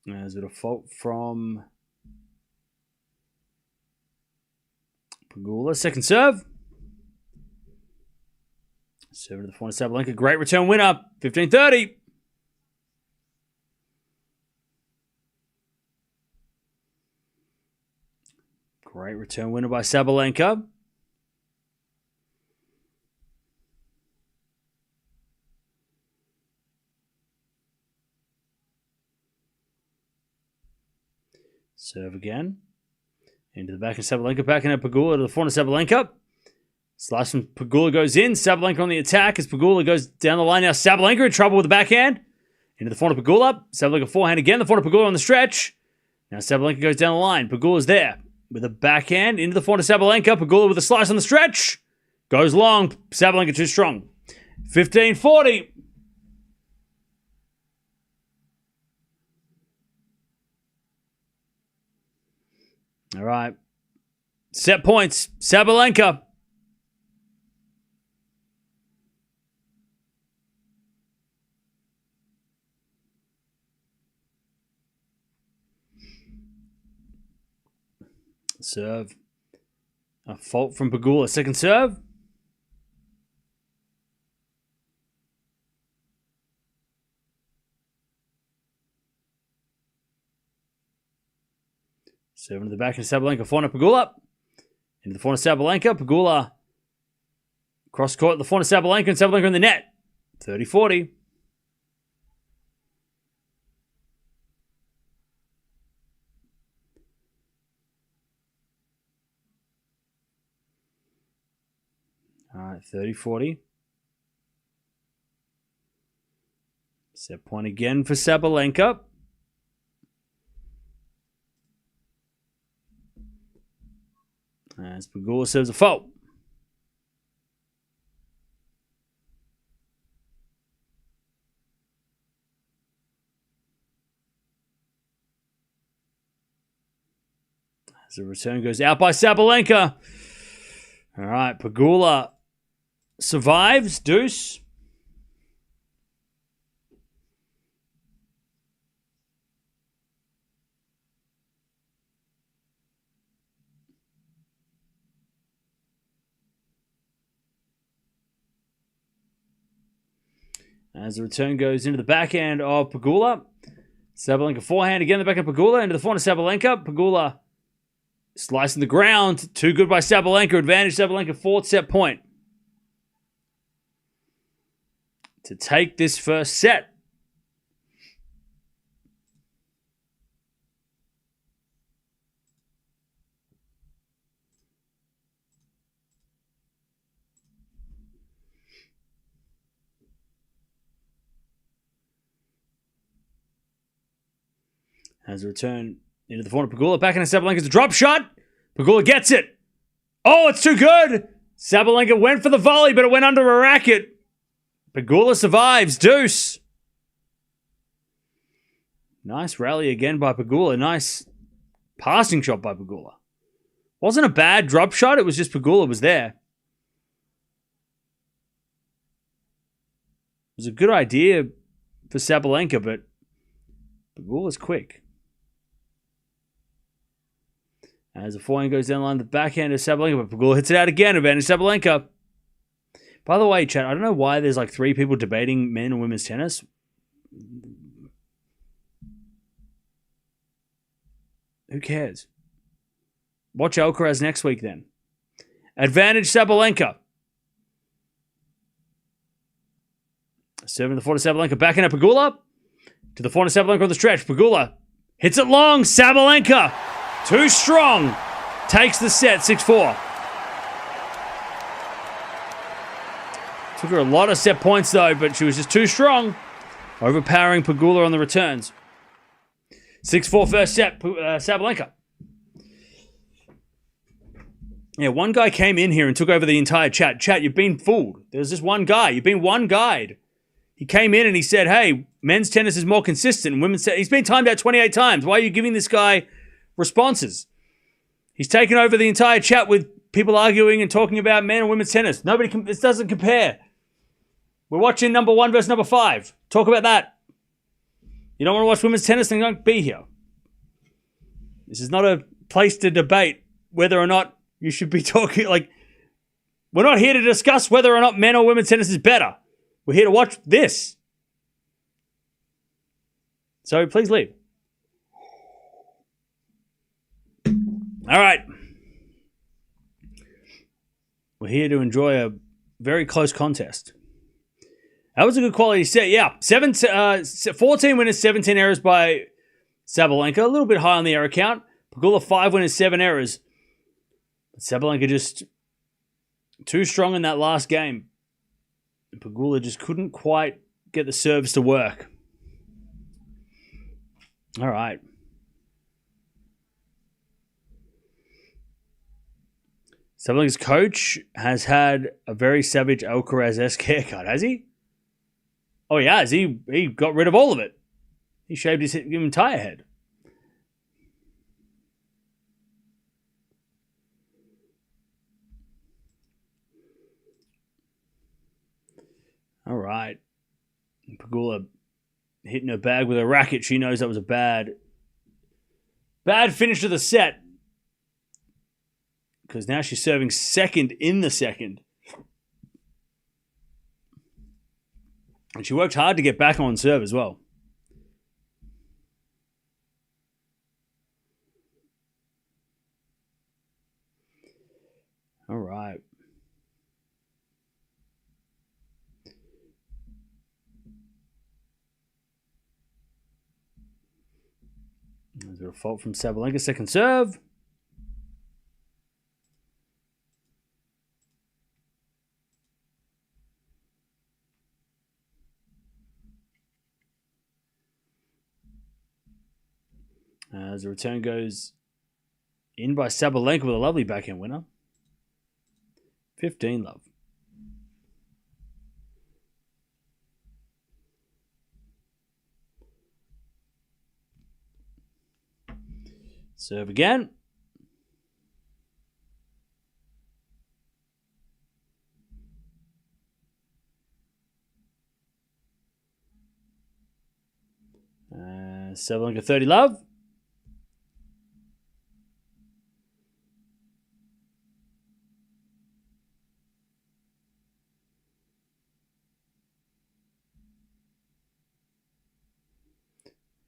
Is it a fault from Pegula? Second serve. Serve to the forehand Sabalenka. Great return winner. 15-30. Great return winner by Sabalenka. Serve again. Into the back of Sabalenka. Back into Pegula to the front of Sabalenka. Slice from Pegula goes in. Sabalenka on the attack as Pegula goes down the line now. Sabalenka in trouble with the backhand. Into the front of Pegula. Sabalenka forehand again. The front of Pegula on the stretch. Now Sabalenka goes down the line. Pegula's there with a backhand. Into the front of Sabalenka. Pegula with a slice on the stretch. Goes long. Sabalenka too strong. 15-40. All right. Set points. Sabalenka. Serve. A fault from Pegula. Second serve. Serving to the back of Sabalenka. Forehand Pegula. Into the forehand Sabalenka. Pegula. Cross court. The forehand Sabalenka. And Sabalenka in the net. 30-40. All right. 30-40. Set point again for Sabalenka. As Pegula serves a fault. As the return goes out by Sabalenka. All right, Pegula survives. Deuce. As the return goes into the backhand of Pegula. Sabalenka forehand again, the backhand of Pegula. Into the forehand of Sabalenka. Pegula slicing the ground. Too good by Sabalenka. Advantage Sabalenka. Fourth set point. To take this first set. As a return into the forehand of Pegula. Back into Sabalenka's drop shot. Pegula gets it. Oh, it's too good. Sabalenka went for the volley, but it went under a racket. Pegula survives. Deuce. Nice rally again by Pegula. Nice passing shot by Pegula. Wasn't a bad drop shot. It was just Pegula was there. was a good idea for Sabalenka, but Pegula's quick. As the forehand goes down the line, the backhand of Sabalenka, but Pegula hits it out again. Advantage Sabalenka. By the way, chat, I don't know why there's like 3 people debating men and women's tennis. Who cares? Watch Alcaraz next week then. Advantage Sabalenka. Serving the forehand to Sabalenka. Backhand at Pegula. To the forehand to Sabalenka on the stretch. Pegula hits it long. Sabalenka. Too strong. Takes the set. 6-4. Took her a lot of set points though, but she was just too strong. Overpowering Pegula on the returns. 6-4 first set. Sabalenka. Yeah, one guy came in here and took over the entire chat. Chat, you've been fooled. There's just one guy. You've been one guide. He came in and he said, hey, men's tennis is more consistent. Women's tennis. He's been timed out 28 times. Why are you giving this guy responses? He's taken over the entire chat with people arguing and talking about men and women's tennis. This doesn't compare. We're watching number 1 versus number 5. Talk about that. You don't want to watch women's tennis, then don't be here. This is not a place to debate whether or not you should be talking. Like, we're not here to discuss whether or not men or women's tennis is better. We're here to watch this. So please leave. All right. We're here to enjoy a very close contest. That was a good quality set. Yeah, 14 winners, 17 errors by Sabalenka. A little bit high on the error count. Pegula, 5 winners, 7 errors. But Sabalenka just too strong in that last game. And Pegula just couldn't quite get the serves to work. All right. Sabalenka's coach has had a very savage Alcaraz-esque haircut, has he? Oh, he has. He got rid of all of it. He shaved his entire head. All right. Pegula hitting her bag with a racket. She knows that was a bad finish to the set. Because now she's serving second in the second. And she worked hard to get back on serve as well. All right. There's a fault from Sabalenka. Second serve. As the return goes in by Sabalenka with a lovely backhand winner. 15 love. Serve again. Sabalenka 30 love.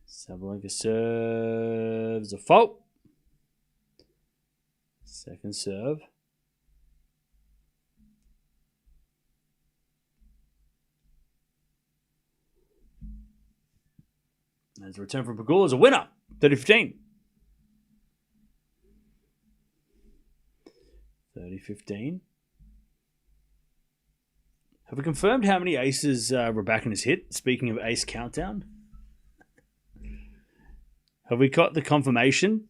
Sabalenka serves a fault. Second serve. As a return from Pegula is a winner. 30-15. 30-15. Have we confirmed how many aces Raducanu has hit? Speaking of ace countdown. Have we got the confirmation?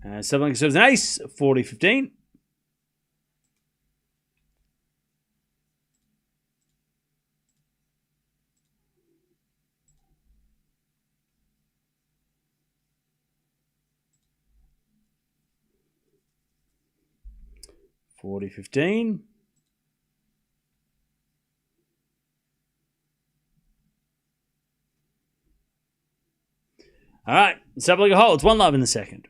Sabalenka serves an ace, 40-15. 40-15. All right. Sabalenka holds. 1-love in the second.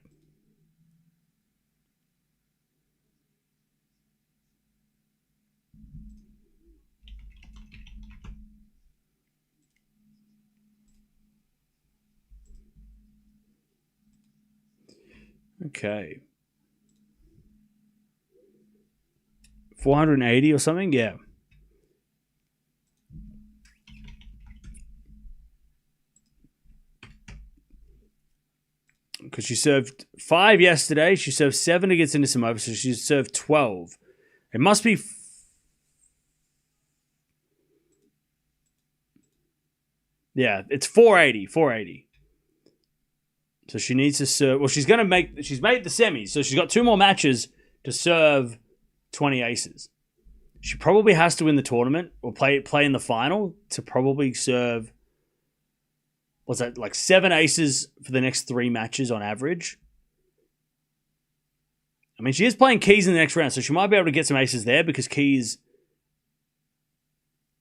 Okay. 480 or something? Yeah. Because she served 5 yesterday. She served 7 against Anisimova, so she served 12. It must be... Yeah, it's 480. 480. So she needs to serve... Well, she's going to make... She's made the semis, so she's got 2 more matches to serve 20 aces. She probably has to win the tournament or play in the final to probably serve... What's that? Like 7 aces for the next 3 matches on average. I mean, she is playing Keys in the next round, so she might be able to get some aces there because Keys...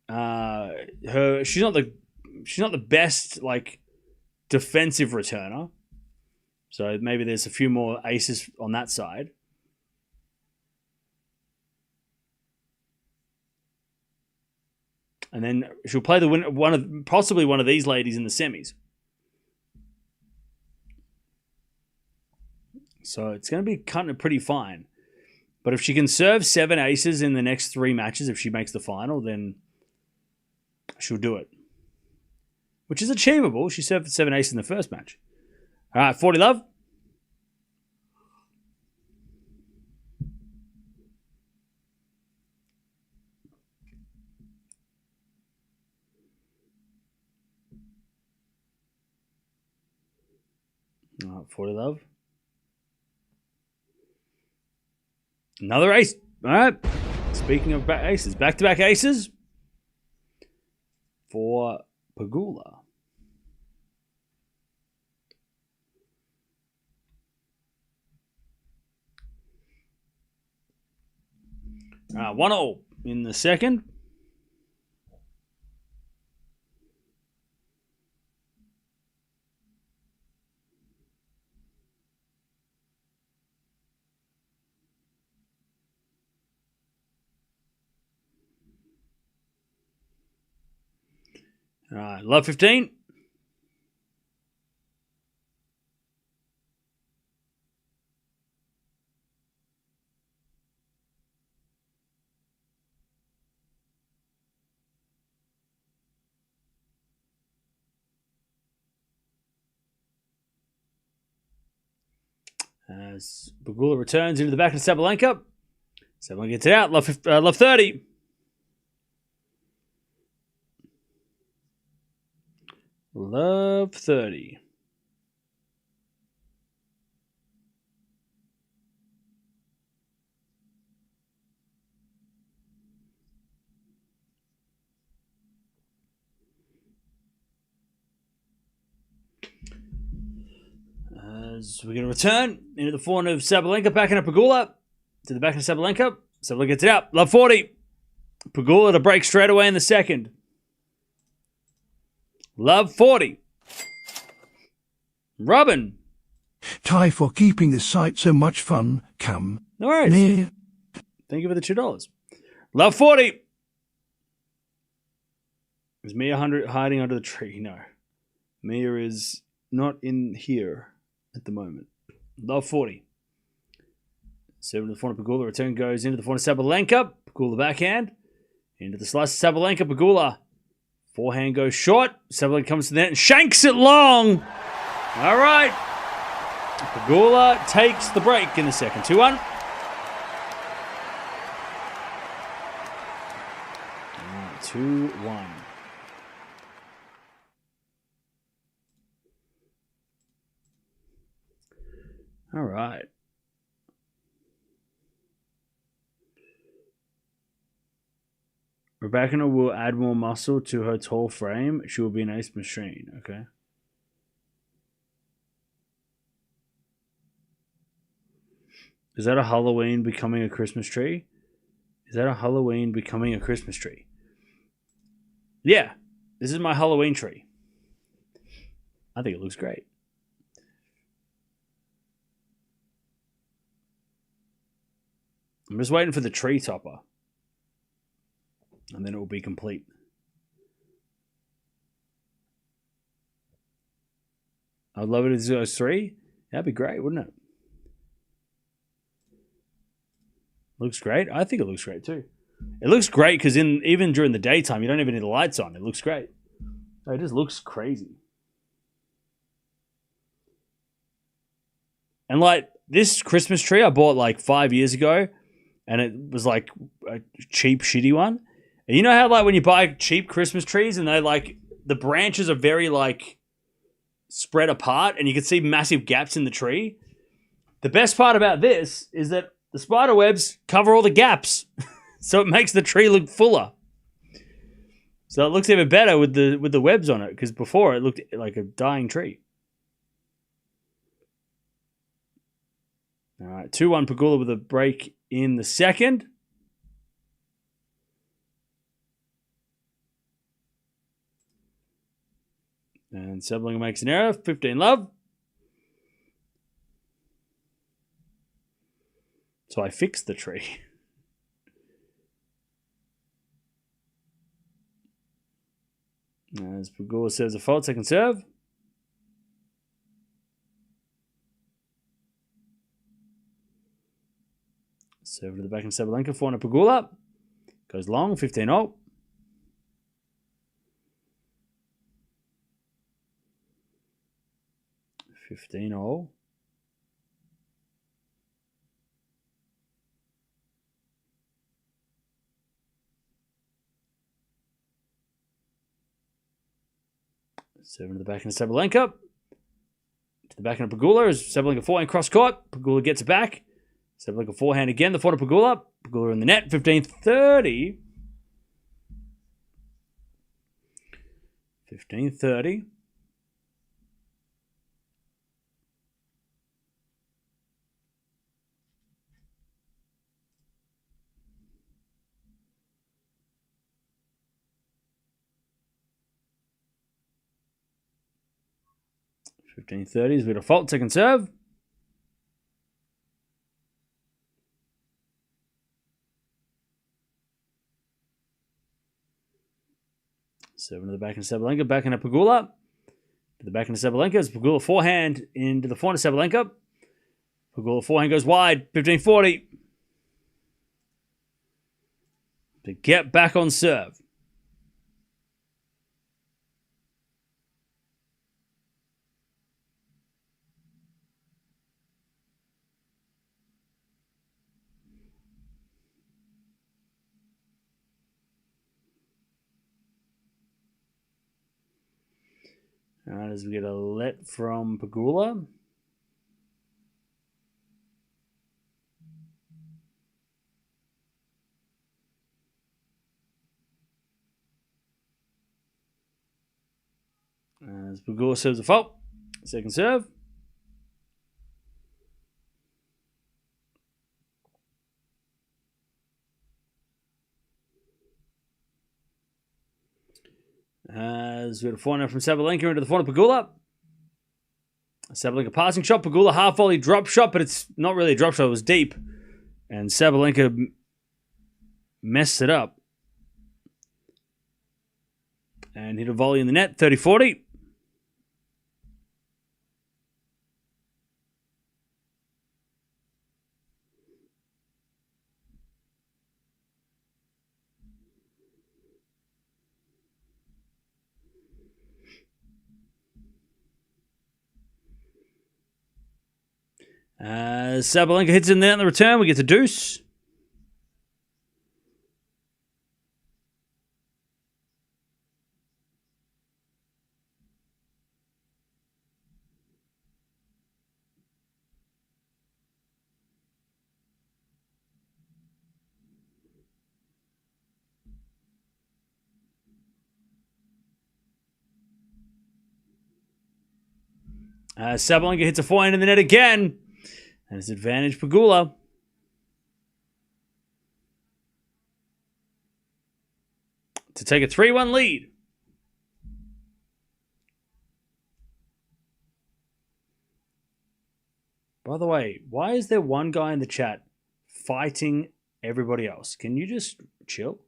She's not the best, like, defensive returner. So maybe there's a few more aces on that side. And then she'll play possibly one of these ladies in the semis. So it's going to be cutting it pretty fine. But if she can serve 7 aces in the next 3 matches, if she makes the final, then she'll do it. Which is achievable. She served 7 aces in the first match. All right, 40-love. All right, 40-love. Another ace. All right. Speaking of aces, back-to-back aces for Pegula. All right, 1-0 in the second. All right, love 15. As Pegula returns into the back of Sabalenka. Sabalenka gets it out. Love 30. Love 30. As we're going to return into the forehand of Sabalenka, backing up Pegula. To the back of Sabalenka. Sabalenka gets it out. Love 40. Pegula to break straight away in the second. Love 40. Robin. Ty for keeping this site so much fun. Come. No worries. Near. Thank you for the $2. Love 40. Is Mia hiding under the tree? No. Mia is not in here at the moment. Love 40. 7 to the front of Pegula. Return goes into the front of Sabalenka. Pegula backhand. Into the slice of Sabalenka. Pegula. Forehand goes short. Sabalenka comes to the net and shanks it long. All right. Pegula takes the break in the second. 2-1. All right, 2-1. All right. Raducanu will add more muscle to her tall frame. She will be an ace machine. Okay. Is that a Halloween becoming a Christmas tree? Is that a Halloween becoming a Christmas tree? Yeah, this is my Halloween tree. I think it looks great. I'm just waiting for the tree topper. And then it will be complete. I'd love it if it goes 3. That'd be great, wouldn't it? Looks great. I think it looks great too. It looks great because even during the daytime, you don't even need the lights on. It looks great. It just looks crazy. And like this Christmas tree I bought like 5 years ago, and it was like a cheap, shitty one. And you know how like when you buy cheap Christmas trees and they like the branches are very like spread apart and you can see massive gaps in the tree? The best part about this is that the spider webs cover all the gaps. So it makes the tree look fuller. So it looks even better with the webs on it, because before it looked like a dying tree. All right, 2-1 Pegula with a break in the second. And Sabalenka makes an error. 15 love. So I fixed the tree. As Pegula serves a fault, second serve. Serve to the back of Sabalenka, 4-0 Pegula. Goes long, 15-0. Serving to the backhand of Sabalenka. To the backhand of Pegula as Sabalenka forehand cross court. Pegula gets it back. Sabalenka forehand again. The forehand of Pegula. Pegula in the net. 15-30. 15-30. Is with a fault, second serve. Serving to the backhand of Sabalenka, backhand of Pegula. To the backhand of Sabalenka as Pegula forehand into the forehand of Sabalenka. Pegula forehand goes wide, 15-40. To get back on serve. All right, as we get a let from Pegula. As Pegula serves a fault. Second serve. As we had a forehand from Sabalenka into the forehand of Pegula. Sabalenka passing shot. Pegula half volley drop shot, but it's not really a drop shot. It was deep. And Sabalenka messed it up. And hit a volley in the net. 30-40. Sabalenka hits in there on the return. We get to deuce. Sabalenka hits a forehand in the net again. And it's advantage Pegula. to take a 3-1 lead. By the way, why is there one guy in the chat fighting everybody else? Can you just chill?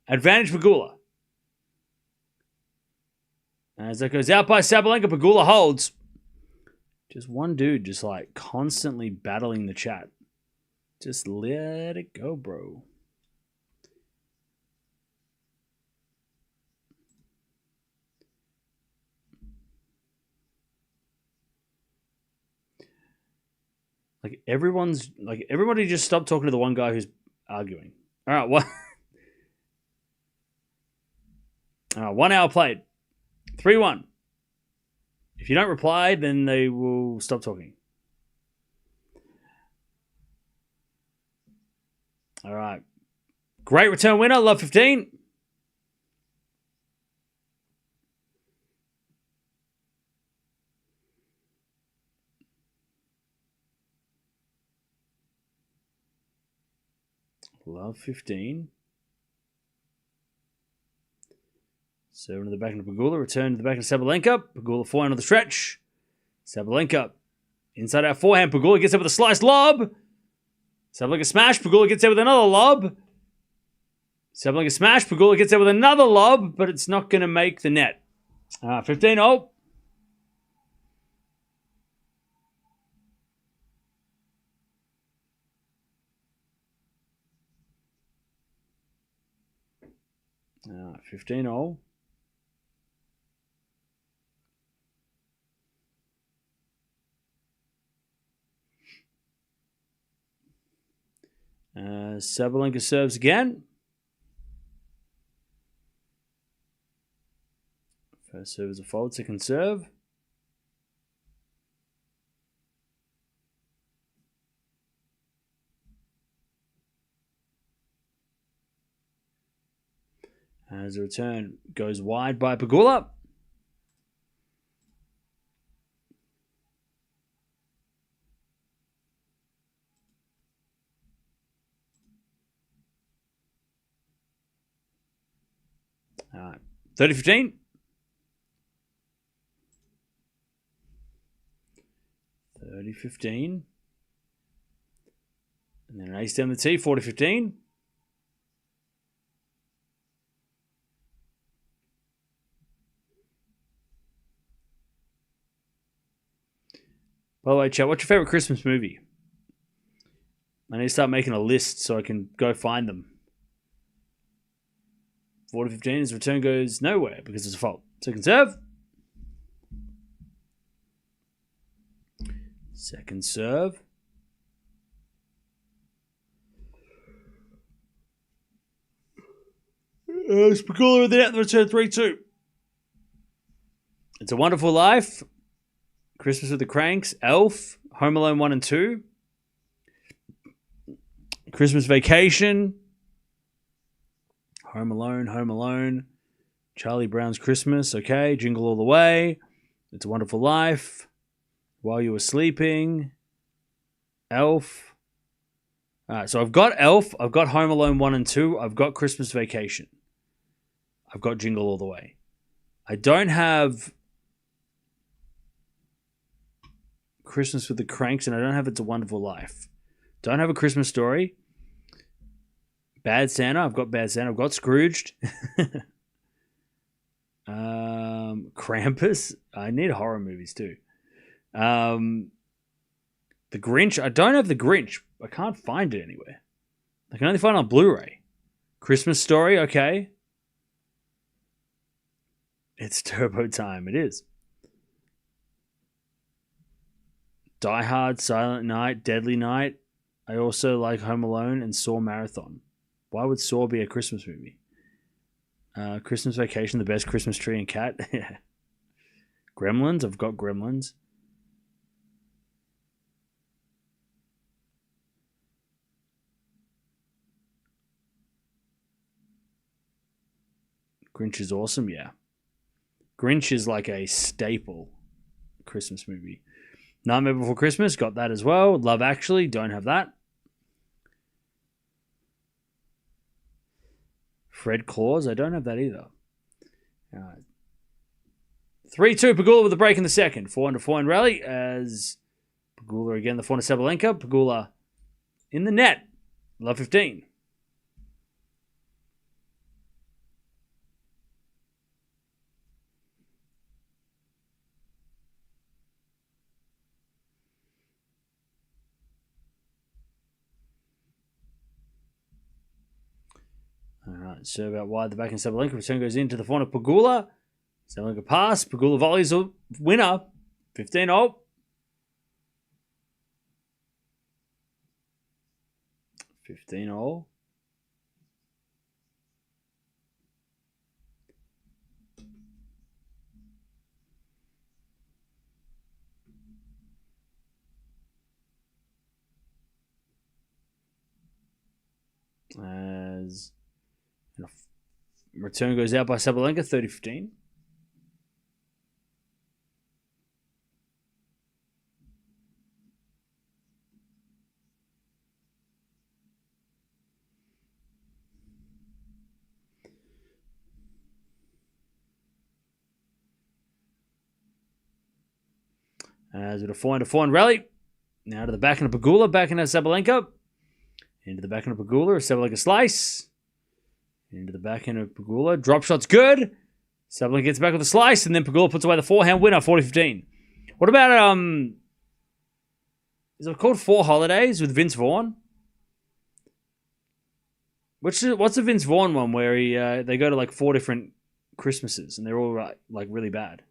Advantage Pegula. As that goes out by Sabalenka, Pegula holds. Just one dude just like constantly battling the chat. Just let it go, bro. Everybody just stopped talking to the one guy who's arguing. All right, what? 1 hour played. 3-1. If you don't reply, then they will stop talking. All right. Great return winner. Love 15. Love 15. Serve to the back of Pegula. Return to the back of Sabalenka. Pegula forehand on the stretch. Sabalenka inside out forehand. Pegula gets there with a sliced lob. Sabalenka smash. Pegula gets there with another lob. Sabalenka smash. Pegula gets there with another lob, but it's not going to make the net. 15-0. Uh, 15-0. Sabalenka serves again. First serve is a fold, second serve. As the return goes wide by Pegula. All right, 30-15. 30-15. And then an ace down the tee, 40-15. By the way, chat, what's your favorite Christmas movie? I need to start making a list so I can go find them. 40-15, his return goes nowhere because it's a fault. Second serve. Second serve. Pegula with the net, the return 3-2. It's a Wonderful Life. Christmas with the Cranks. Elf. Home Alone 1 and 2. Christmas Vacation. Home Alone. Charlie Brown's Christmas. Okay. Jingle All the Way. It's a Wonderful Life. While You Were Sleeping. Elf. All right, so I've got Elf. I've got Home Alone 1 and 2. I've got Christmas Vacation. I've got Jingle All the Way. I don't have Christmas with the Cranks, and I don't have It's a Wonderful Life. Don't have A Christmas Story. Bad Santa. I've got Bad Santa. I've got Scrooged. Krampus. I need horror movies too. The Grinch. I don't have The Grinch. I can't find it anywhere. I can only find it on Blu-ray. Christmas Story. Okay. It's Turbo Time. It is. Die Hard, Silent Night, Deadly Night. I also like Home Alone and Saw Marathon. Why would Saw be a Christmas movie? Christmas Vacation, The Best Christmas Tree and Cat. Gremlins, I've got Gremlins. Grinch is awesome, yeah. Grinch is like a staple Christmas movie. Nightmare Before Christmas, got that as well. Love Actually, don't have that. Fred Claus. I don't have that either. 3-2 Pegula with a break in the second. 4-4 rally as Pegula again, the forehand to Sabalenka. Pegula in the net. Love 15. All right, serve out wide the back in Sabalenka. Return goes into the forehand of Pegula. Sabalenka pass. Pegula volleys a winner. 15-0. 15-0. As return goes out by Sabalenka, 30-15. As with a 4-4 rally. Now to the backhand of Pegula, backhand of Sabalenka. Into the backhand of Pegula, Sabalenka slice. Into the backhand of Pegula. Drop shot's good. Sabalenka gets back with a slice, and then Pegula puts away the forehand winner, 40-15. What about, is it called Four Holidays with Vince Vaughn? What's the Vince Vaughn one where they go to like 4 different Christmases and they're all like really bad?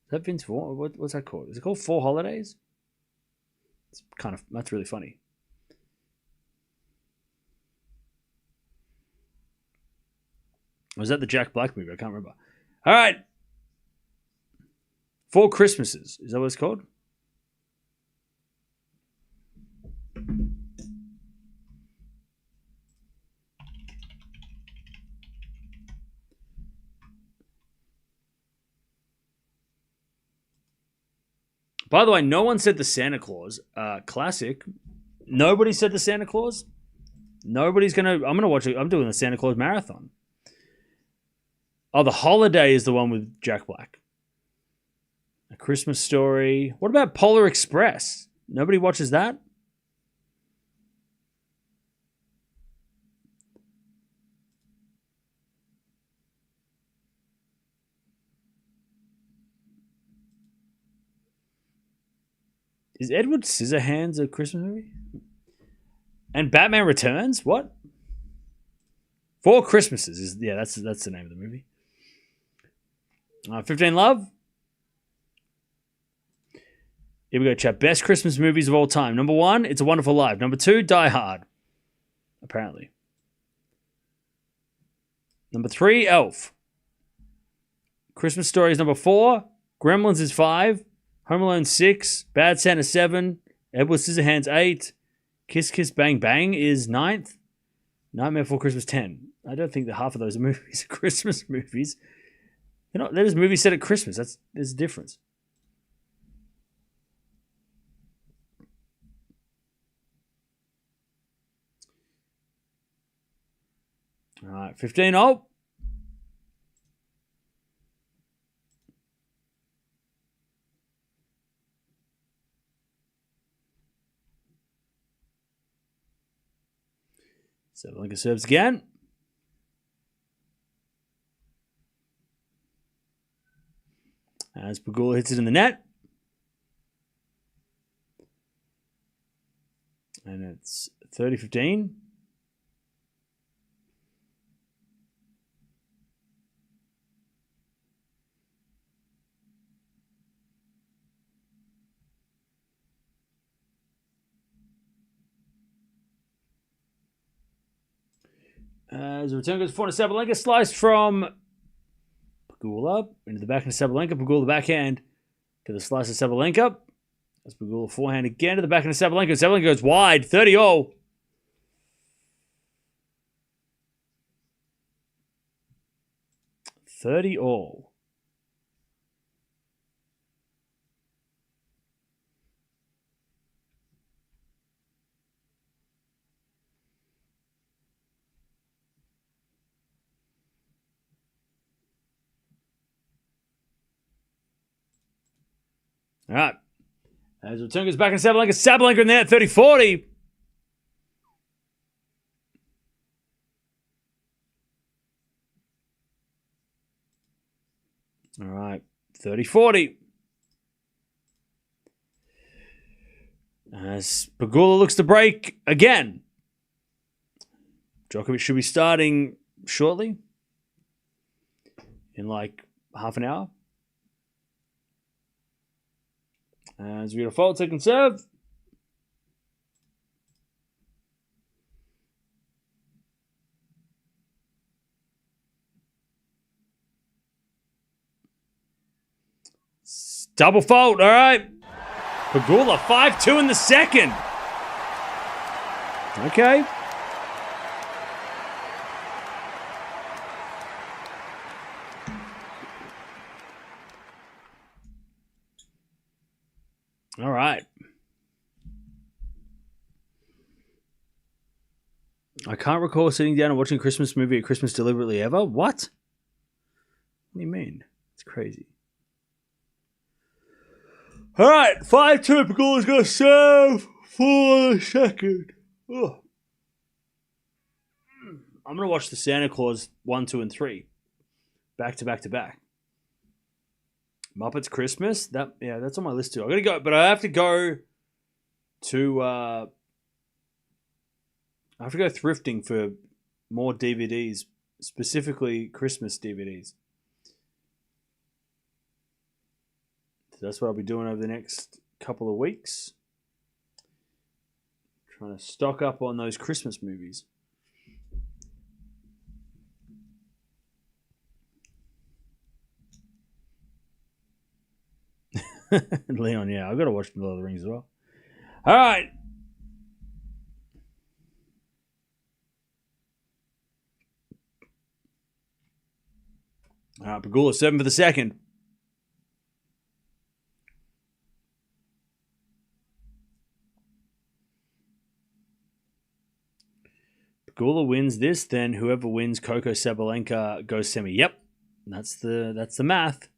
Is that Vince Vaughn? What's that called? Is it called Four Holidays? That's really funny. Was that the Jack Black movie? I can't remember. All right. 4 Christmases. Is that what it's called? By the way, no one said the Santa Claus. Classic. Nobody said the Santa Claus. I'm gonna watch it. I'm doing the Santa Claus marathon. Oh, The Holiday is the one with Jack Black. A Christmas Story. What about Polar Express? Nobody watches that? Is Edward Scissorhands a Christmas movie? And Batman Returns? What? 4 Christmases. That's the name of the movie. 15 Love. Here we go, chat. Best Christmas movies of all time. Number 1, It's a Wonderful Life. Number 2, Die Hard. Apparently. Number 3, Elf. Christmas Story is number 4. Gremlins is 5. Home Alone 6. Bad Santa 7. Edward Scissorhands 8. Kiss Kiss Bang Bang is 9th. Nightmare Before Christmas 10. I don't think that half of those movies are Christmas movies. They're just movies set at Christmas. There's a difference. All right, 15-0. Sabalenka serves again. As Pegula hits it in the net. And it's 30-15. As the return goes forward to Sabalenka, sliced from Pegula into the backhand of Sabalenka. Pegula backhand to the slice of Sabalenka. As Pegula forehand again to the backhand of Sabalenka. Sabalenka goes wide, 30-0. 30-0. All right. As return goes back in Sabalenka. Sabalenka in there at 30-40. All right. 30-40. As Pegula looks to break again. Djokovic should be starting shortly. In like half an hour. As we get a fault, second serve. Double fault, all right. Pegula, 5-2 in the second. Okay. All right. I can't recall sitting down and watching a Christmas movie at Christmas deliberately ever. What? What do you mean? It's crazy. All right, 5-2. Pegula's going to serve for the second. Oh. I'm going to watch the Santa Claus 1, 2, and 3. Back to back to back. Muppets Christmas. That's on my list too. I got to go, but I have to go to. I have to go thrifting for more DVDs, specifically Christmas DVDs. So that's what I'll be doing over the next couple of weeks. Trying to stock up on those Christmas movies. Leon, yeah, I've got to watch The Lord of the Rings as well. All right. All right, Pegula, 7 for the second. Pegula wins this, then whoever wins Coco Sabalenka goes semi. Yep, that's the math.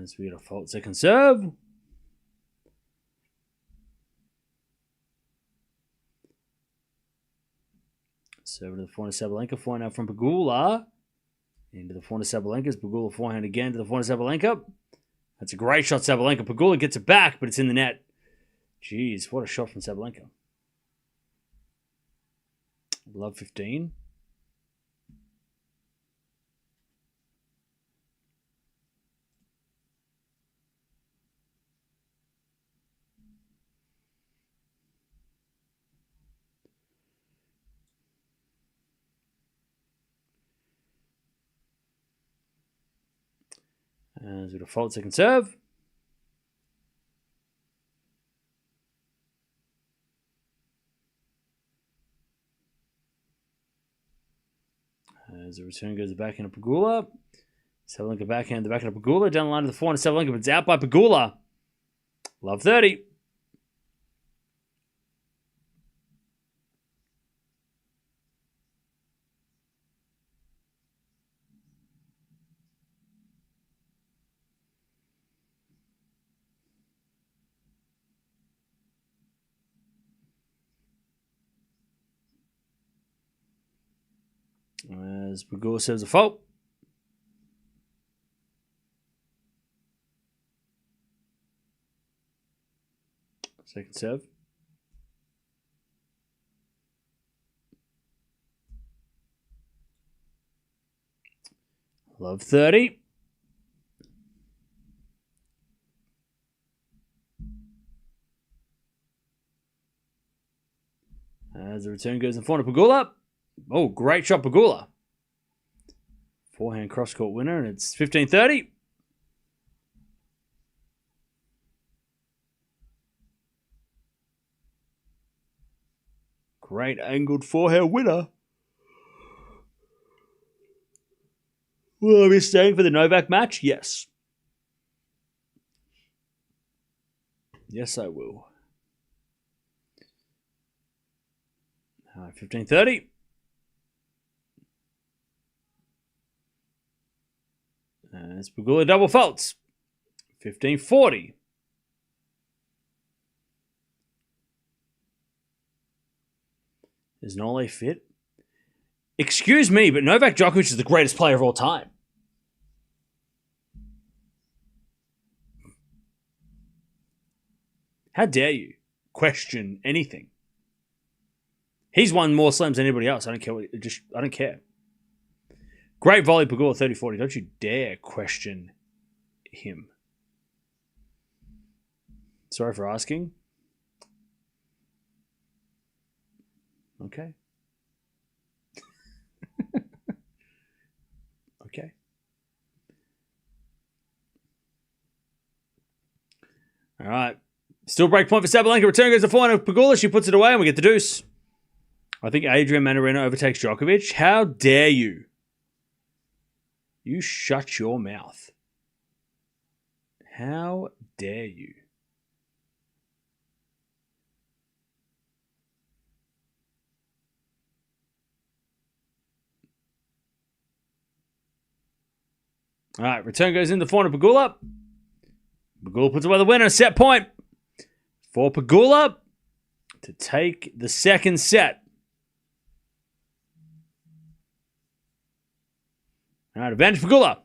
So we got a fault second serve. Serve to the forehand of Sabalenka. Forehand out from Pegula. Into the forehand of Sabalenka. Pegula forehand again to the forehand of Sabalenka. That's a great shot, Sabalenka. Pegula gets it back, but it's in the net. Jeez, what a shot from Sabalenka. Love 15. As we default second serve. As the return goes back into Pegula. Sabalenka backhand, the backhand of Pegula. Down the line to the forehand of Sabalenka, but it's out by Pegula. Love 30. As Pegula serves a fault. Second serve. Love 30. As the return goes in front of Pegula. Oh, great shot, Pegula. Forehand cross-court winner, and it's 15-30. Great angled forehand winner. Will I be staying for the Novak match? Yes. Yes, I will. 15-30. As Pegula double faults. 15-40. Is Nole fit? Excuse me, but Novak Djokovic is the greatest player of all time. How dare you question anything? He's won more slams than anybody else. I don't care. I don't care. Great volley, Pegula, 30-40. Don't you dare question him. Sorry for asking. Okay. Okay. All right. Still break point for Sabalenka. Return goes to forehand of Pegula. She puts it away and we get the deuce. I think Adrian Manarino overtakes Djokovic. How dare you? You shut your mouth. How dare you? All right, return goes in the forehand of Pegula. Pegula puts away the winner. Set point for Pegula to take the second set. All right, advantage Pegula.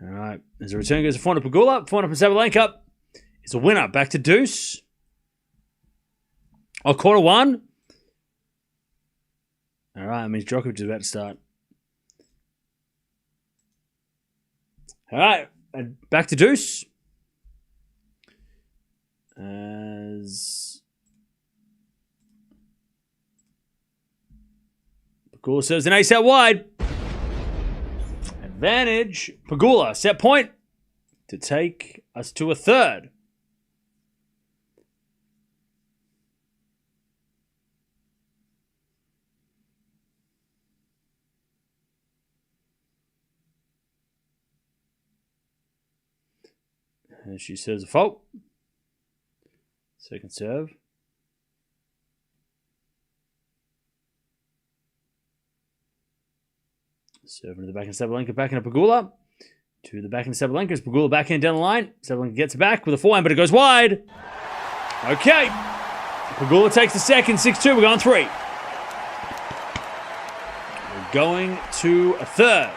All right, as the return goes to forehand of Pegula. Forehand of Sabalenka is a winner. Back to deuce. Oh, quarter one. All right, that means Djokovic is about to start. All right, and back to deuce. As Pegula serves an ace out wide. Advantage Pegula. Set point to take us to a third. And she serves a fault. Second serve. Serving to the backhand Sabalenka, backhand of Pegula. To the backhand Sabalenka. As Pegula backhand down the line. Sabalenka gets it back with a forehand, but it goes wide. Okay. Pegula takes the second, 6-2. We're going three. We're going to a third.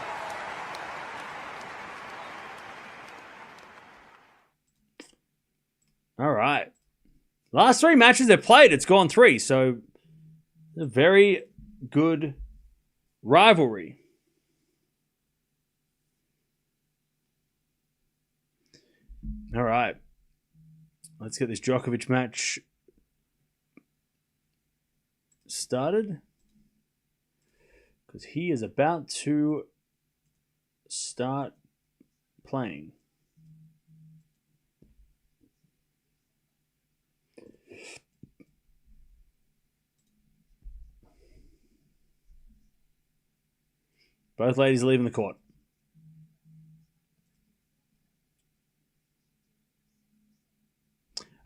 All right. Last three matches they've played, it's gone three. So, a very good rivalry. All right. Let's get this Djokovic match started. Because he is about to start playing. Both ladies are leaving the court.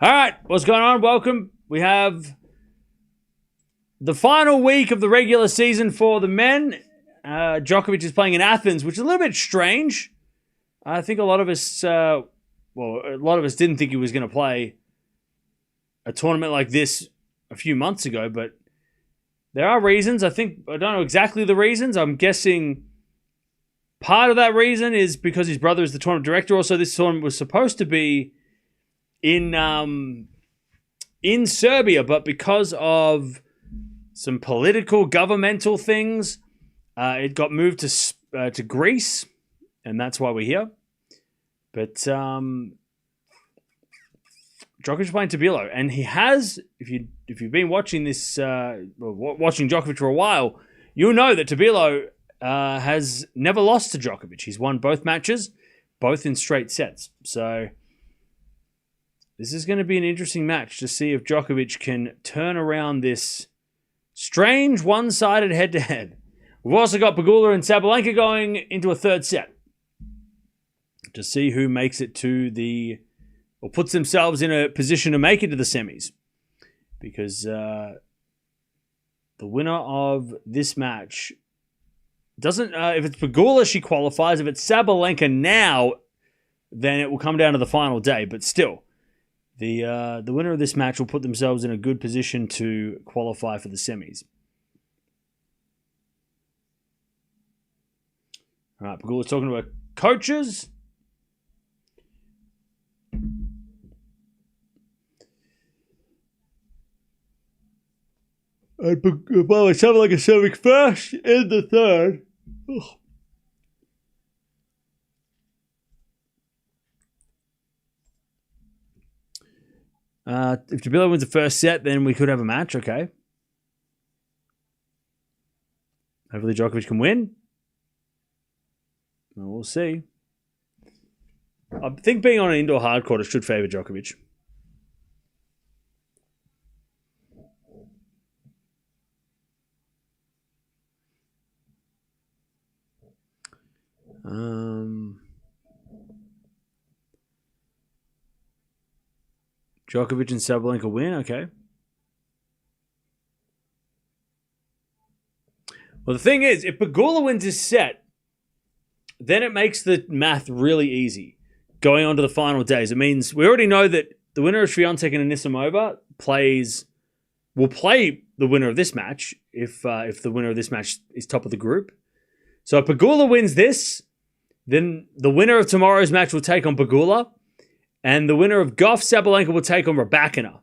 All right, what's going on? Welcome. We have the final week of the regular season for the men. Djokovic is playing in Athens, which is a little bit strange. I think a lot of us, a lot of us didn't think he was going to play a tournament like this a few months ago, but there are reasons. I don't know exactly the reasons. I'm guessing part of that reason is because his brother is the tournament director. Also, this tournament was supposed to be in Serbia, but because of some political, governmental things, it got moved to Greece, and that's why we're here. But Djokovic is playing Tabilo, and he has. If you've been watching this, watching Djokovic for a while, you'll know that Tabilo has never lost to Djokovic. He's won both matches, both in straight sets. So this is going to be an interesting match to see if Djokovic can turn around this strange one-sided head-to-head. We've also got Pegula and Sabalenka going into a third set to see who makes it to or puts themselves in a position to make it to the semis. because the winner of this match doesn't. If it's Pegula, she qualifies. If it's Sabalenka now, then it will come down to the final day. But still, the winner of this match will put themselves in a good position to qualify for the semis. All right, Pegula's talking to her coaches. And by the way, Sabalenka serving first in the third. If Pegula wins the first set, then we could have a match. Okay. Hopefully Djokovic can win. Well, we'll see. I think being on an indoor hard court should favour Djokovic. Djokovic and Sabalenka win, okay. Well, the thing is, if Pegula wins this set, then it makes the math really easy going on to the final days. It means we already know that the winner of Swiatek and Anisimova will play the winner of this match if the winner of this match is top of the group. So if Pegula wins this, then the winner of tomorrow's match will take on Pegula, and the winner of Gauff Sabalenka will take on Raducanu.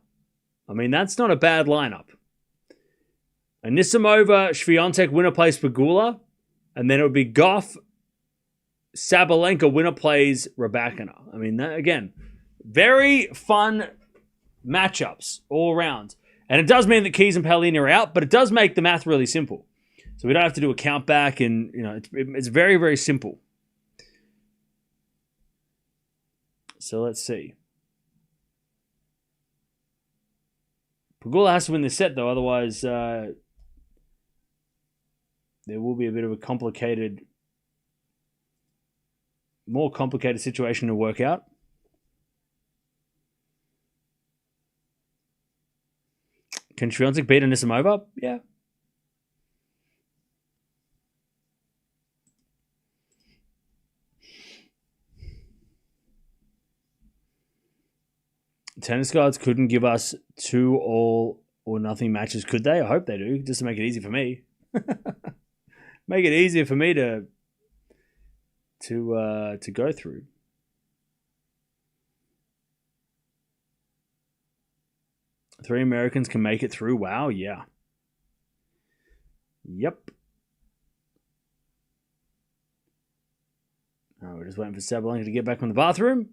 I mean, that's not a bad lineup. Anisimova, Swiatek, winner plays Pegula, and then it would be Gauff, Sabalenka, winner plays Raducanu. I mean, that, again, very fun matchups all around. And it does mean that Keys and Paolini are out, but it does make the math really simple. So we don't have to do a count back, and it's very, very simple. So let's see. Pegula has to win this set, though. Otherwise, there will be a bit of a more complicated situation to work out. Can Swiatek beat Anisimova? Yeah. Tennis gods couldn't give us 2 all or nothing matches, could they? I hope they do, just to make it easy for me. Make it easier for me to go through. Three Americans can make it through. Wow, yeah. Yep. Oh, we're just waiting for Sabalenka to get back from the bathroom.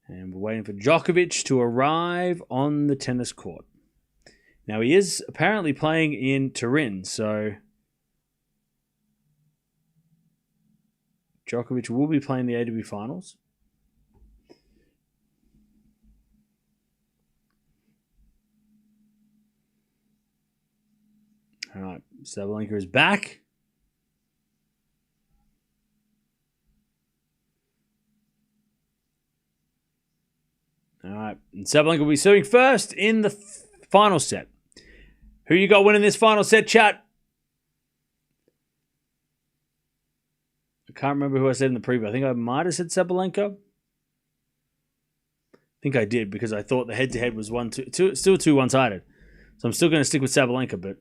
And we're waiting for Djokovic to arrive on the tennis court. Now, he is apparently playing in Turin, so Djokovic will be playing the ATP Finals. All right, Sabalenka is back. All right, and Sabalenka will be serving first in the final set. Who you got winning this final set, chat? I can't remember who I said in the preview. I think I might have said Sabalenka. I think I did because I thought the head-to-head was 1-2, still 2 one-sided. So I'm still going to stick with Sabalenka, but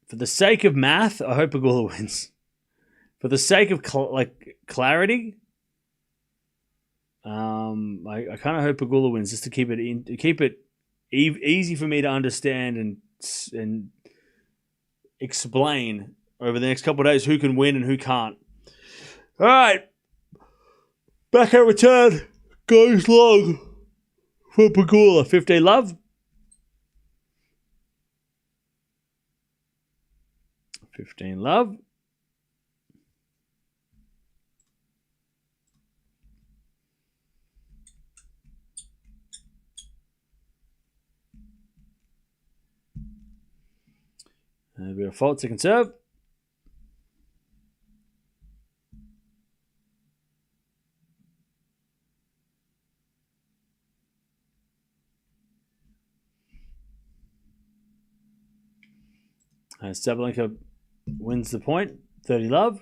for the sake of math, I hope Pegula wins. For the sake of clarity, I kind of hope Pegula wins just to keep it easy for me to understand and explain over the next couple of days who can win and who can't. All right, back at return goes long for Pegula. 15 love. 15 love. A bit of fault, second serve. Sabalenka wins the point. 30 love.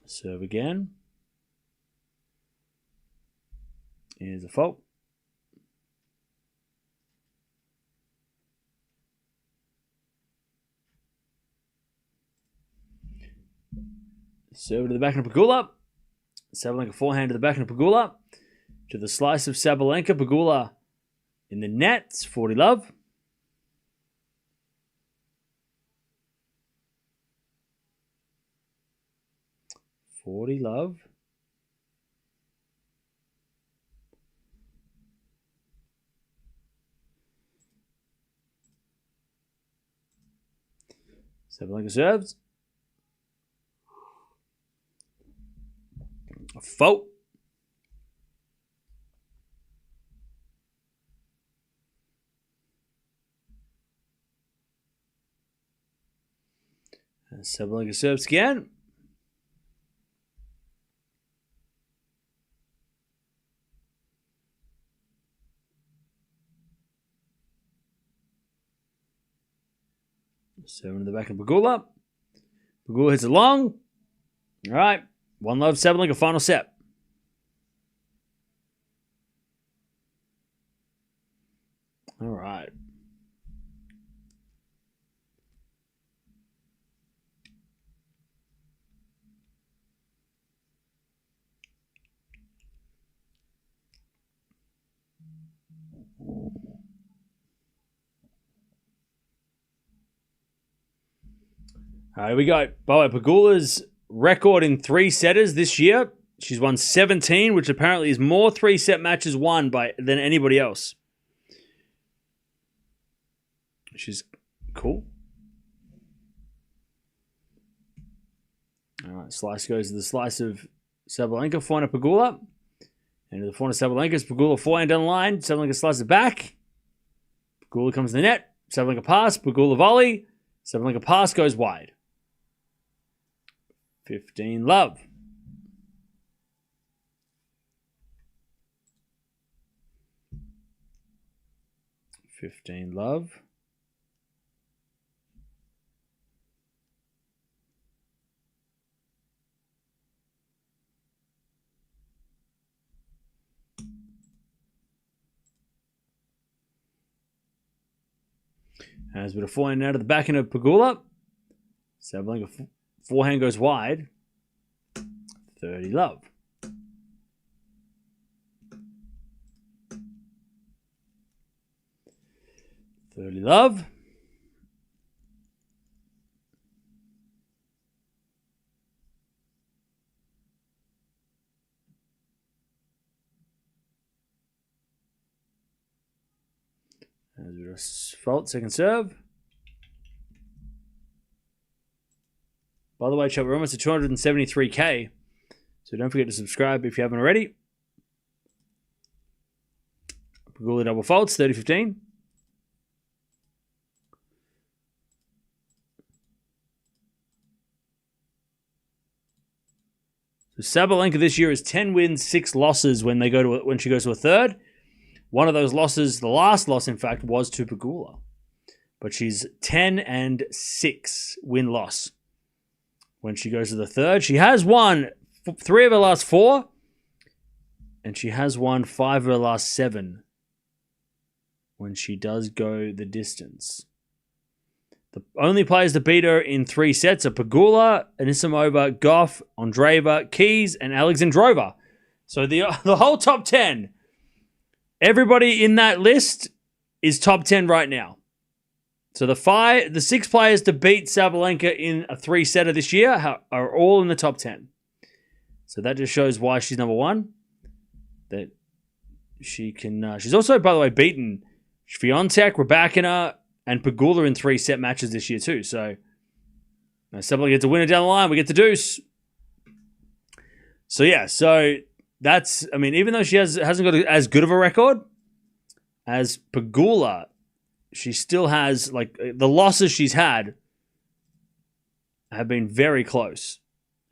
Serve again. Here's a fault. Serve to the back of Pegula. Sabalenka forehand to the back of Pegula. To the slice of Sabalenka. Pegula in the net. 40 love. Sabalenka serves. A fault. And Sabalenka serves again. Serving to the back of Pegula. Pegula hits it long. All right. 1 love, Sabalenka, final set. All right. All right, here we go. By the way, Pegula's record in 3-setters this year, she's won 17, which apparently is more 3-set matches won than anybody else. She's cool. All right, slice goes to the slice of Sabalenka, forehand of Pegula. And to the forehand of Sabalenka, Pegula forehand down the line. Sabalenka slices it back. Pegula comes to the net. Sabalenka pass. Pegula volley. Sabalenka pass goes wide. 15 love. As with a forehand out of the back end of Pegula. Sabalenka forehand goes wide. 30 love. As with a fault, second serve. By the way, chat, we're almost at 273k. So don't forget to subscribe if you haven't already. Pegula double faults, 30-15. So Sabalenka this year is 10 wins, 6 losses when she goes to a third. One of those losses, the last loss, in fact, was to Pegula. But she's 10-6 win-loss when she goes to the third. She has won 3 of her last 4, and she has won 5 of her last 7 when she does go the distance. The only players to beat her in 3 sets are Pegula, Anisimova, Gauff, Andreeva, Keys, and Alexandrova. So the whole top 10, everybody in that list is top 10 right now. So the 6 players to beat Sabalenka in a 3-setter this year are all in the top 10. So that just shows why she's number 1. That she can. She's also, by the way, beaten Swiatek, Raducanu, and Pegula in 3-set matches this year too. So Sabalenka gets a winner down the line. We get the deuce. So yeah. So that's. I mean, even though she hasn't got as good of a record as Pegula, she still has, like, the losses she's had have been very close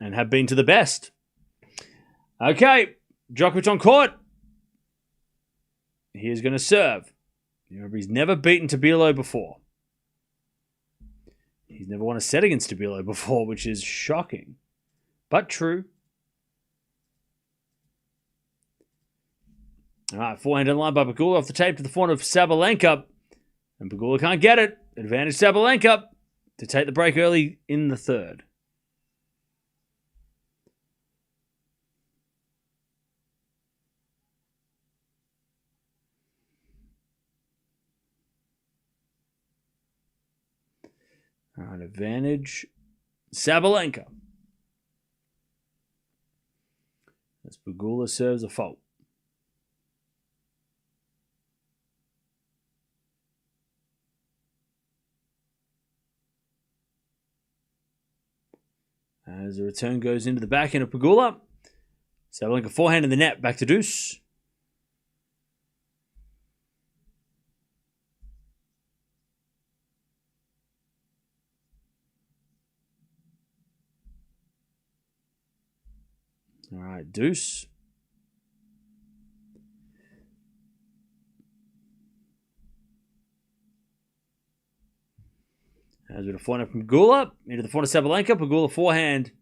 and have been to the best. Okay, Djokovic on court. He is going to serve. Remember, he's never beaten Tabilo before. He's never won a set against Tabilo before, which is shocking, but true. All right, forehand in line by Pegula off the tape to the forehand of Sabalenka. And Pegula can't get it. Advantage Sabalenka to take the break early in the third. All right, advantage Sabalenka. As Pegula serves a fault. As the return goes into the backhand of Pegula. Sabalenka forehand in the net, back to deuce. All right, deuce. As with a forehand from Pegula into the forehand of Sabalenka. Pegula forehand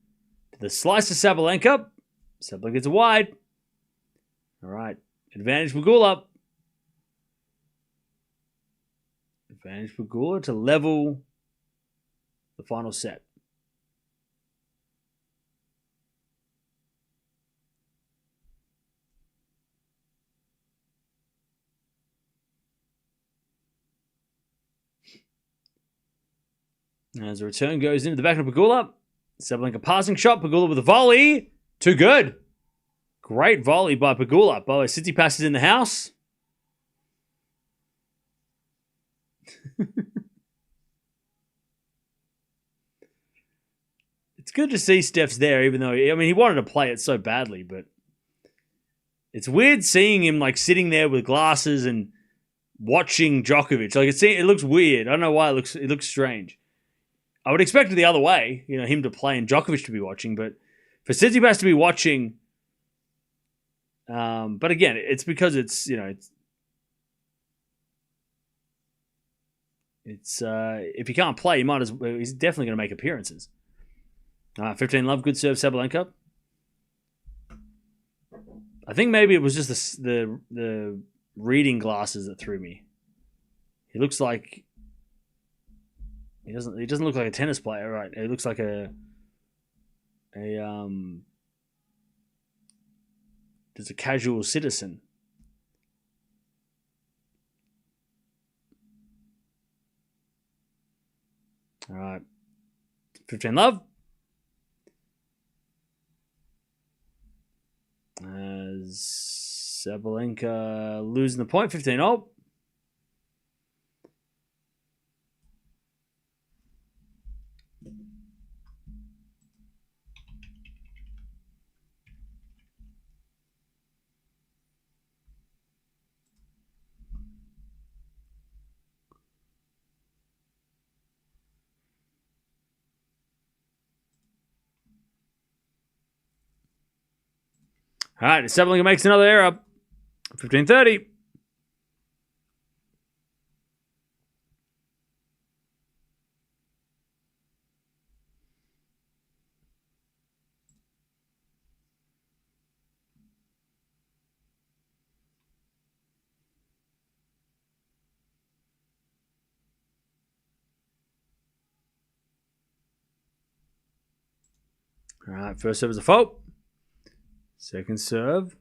to the slice of Sabalenka. Sabalenka gets wide. All right, advantage Pegula. Advantage Pegula to level the final set. As the return goes into the back of Pegula. Sabalenka passing shot. Pegula with a volley. Too good. Great volley by Pegula. By the way, City passes in the house. It's good to see Steph's there, even though, I mean, he wanted to play it so badly, but it's weird seeing him, like, sitting there with glasses and watching Djokovic. Like, it looks weird. I don't know why it looks strange. I would expect it the other way, him to play and Djokovic to be watching, but for Tsitsipas to be watching, but again, it's because it's if he can't play, he's definitely going to make appearances. 15 love, good serve, Sabalenka. I think maybe it was just the reading glasses that threw me. He looks like he doesn't look like a tennis player, right? He looks like just a casual citizen. All right, 15 love. As Sabalenka losing the point, 15-0. All right, Sabalenka makes another error. 15-30. All right, first serve is a fault. Second serve.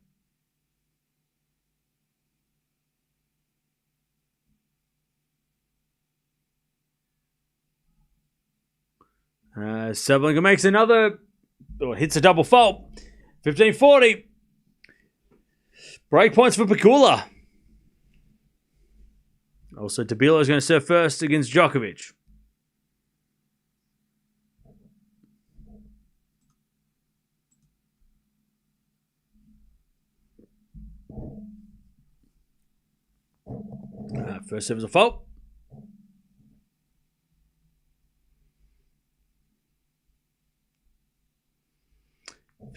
Sabalenka makes another, or hits a double fault. 15-40. Break points for Pegula. Also, Tabilo is going to serve first against Djokovic. First serve is a fault.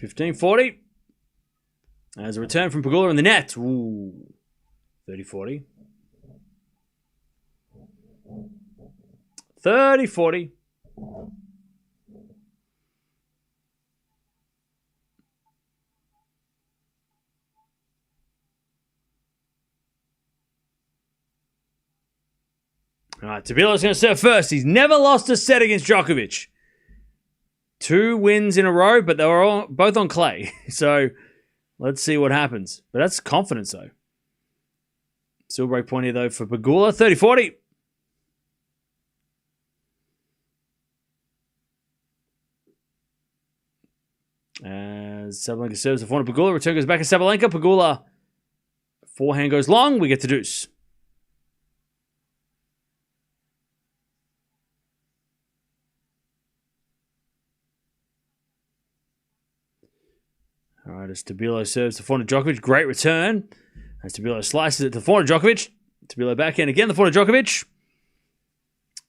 15-40. As a return from Pegula in the net. Ooh. 30-40. 30-40. All right, Tabilo's going to serve first. He's never lost a set against Djokovic. 2 wins in a row, but they were both on clay. So let's see what happens. But that's confidence, though. Still break point here, though, for Pegula. 30-40. As Sabalenka serves the forehand of Pegula. Return goes back to Sabalenka. Pegula. Forehand goes long. We get to deuce. All right, as Tabilo serves the forehand of Djokovic. Great return. As Tabilo slices it to the forehand of Djokovic. Tabilo backhand again, the forehand of Djokovic.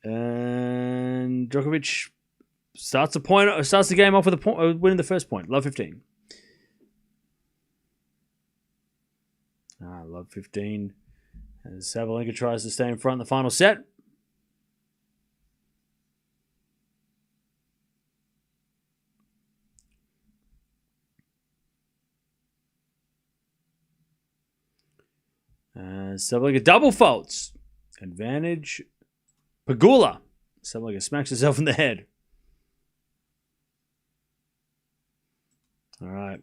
And Djokovic starts the game off with a point, winning the first point. Love 15. Love 15. As Sabalenka tries to stay in front in the final set. Sabalenka double faults. Advantage. Pegula. Sabalenka smacks herself in the head. All right.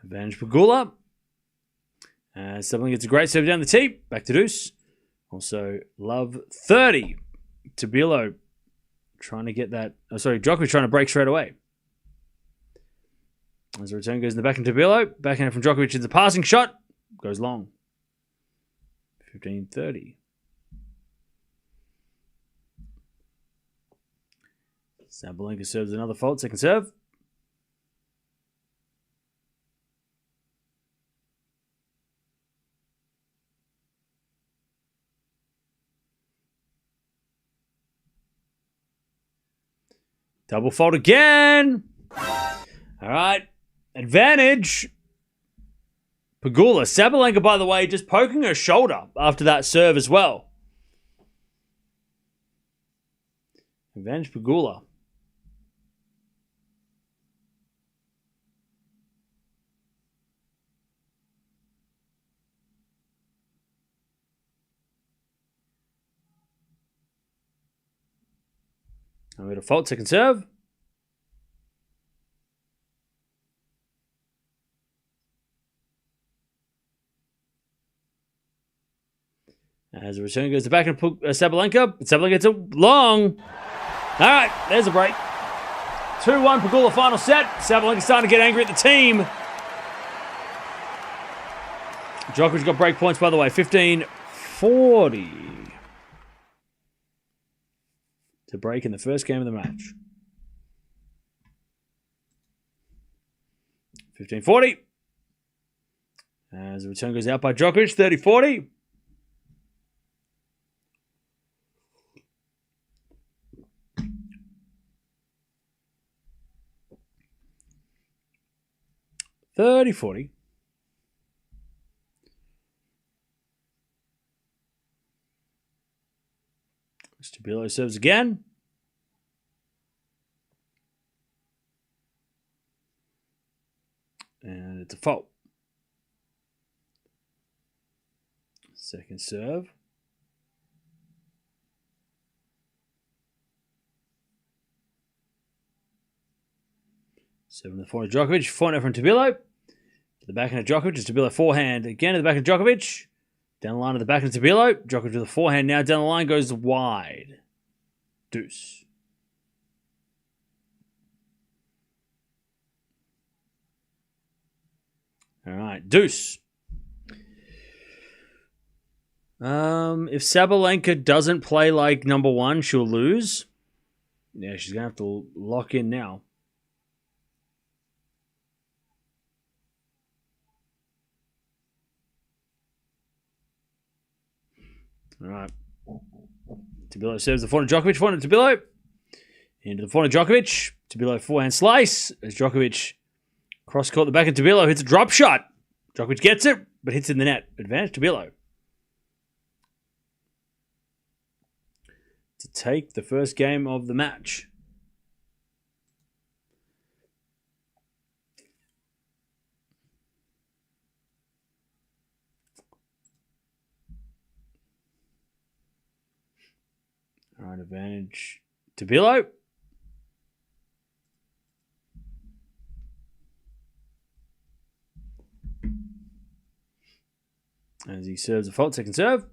Advantage Pegula. Sabalenka gets a great serve down the tee. Back to deuce. Also, love 30. Tabilo trying to get that. Oh, sorry, Djokovic trying to break straight away. As the return goes in the back of Tabilo. Backhand from Djokovic is a passing shot. Goes long. 15-30. Sabalenka serves another fault. Second serve. Double fault again. All right. Advantage. Pegula. Sabalenka, by the way, just poking her shoulder after that serve as well. Advantage Pegula. And we had a fault, second serve. As the return goes to back and Sabalenka. Sabalenka gets a long. All right, there's a break. 2-1 Pegula final set. Sabalenka starting to get angry at the team. Djokovic got break points, by the way. 15-40. To break in the first game of the match. 15-40. As the return goes out by Djokovic, 30-40. Tabilo serves again. And it's a fault. Second serve. Seven to four to Djokovic. Forehand from Tabilo. To the backhand of Djokovic. It's Tabilo forehand again to the back of Djokovic. Down the line to the back of Tabilo. Djokovic with the forehand now. Down the line goes wide. Deuce. All right, deuce. If Sabalenka doesn't play like number one, she'll lose. Yeah, she's going to have to lock in now. All right. Tabilo serves the forehand Djokovic. Forehand Tabilo. Into the forehand Djokovic. Tabilo forehand slice. As Djokovic cross-court the back of Tabilo. Hits a drop shot. Djokovic gets it, but hits in the net. Advantage Tabilo. To take the first game of the match. All right, advantage Tabilo. As he serves a fault, second serve.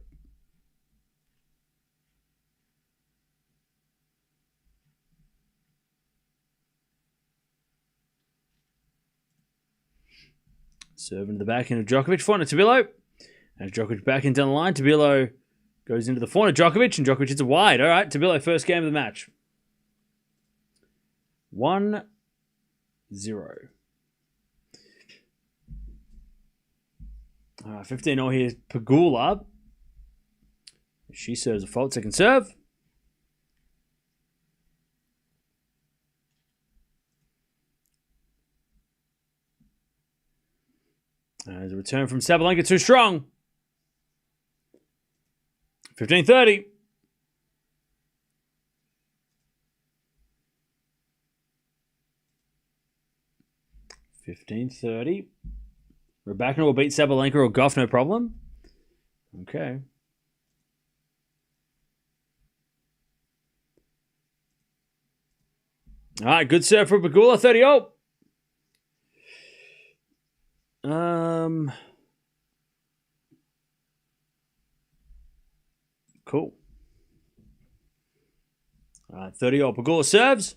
Serve into the backhand of Djokovic. Forehand Tabilo. As Djokovic backhand down the line, Tabilo goes into the forehand Djokovic, and Djokovic hits it wide. All right, Tabilo, first game of the match. 1-0. All right, 15-0 here. Pegula. She serves a fault, second serve. As a return from Sabalenka, too strong. 15-30. Raducanu will beat Sabalenka or Gauff, no problem. Okay. All right, good serve for Pegula, 30-0. Cool. All right, 30-0. Pegula serves.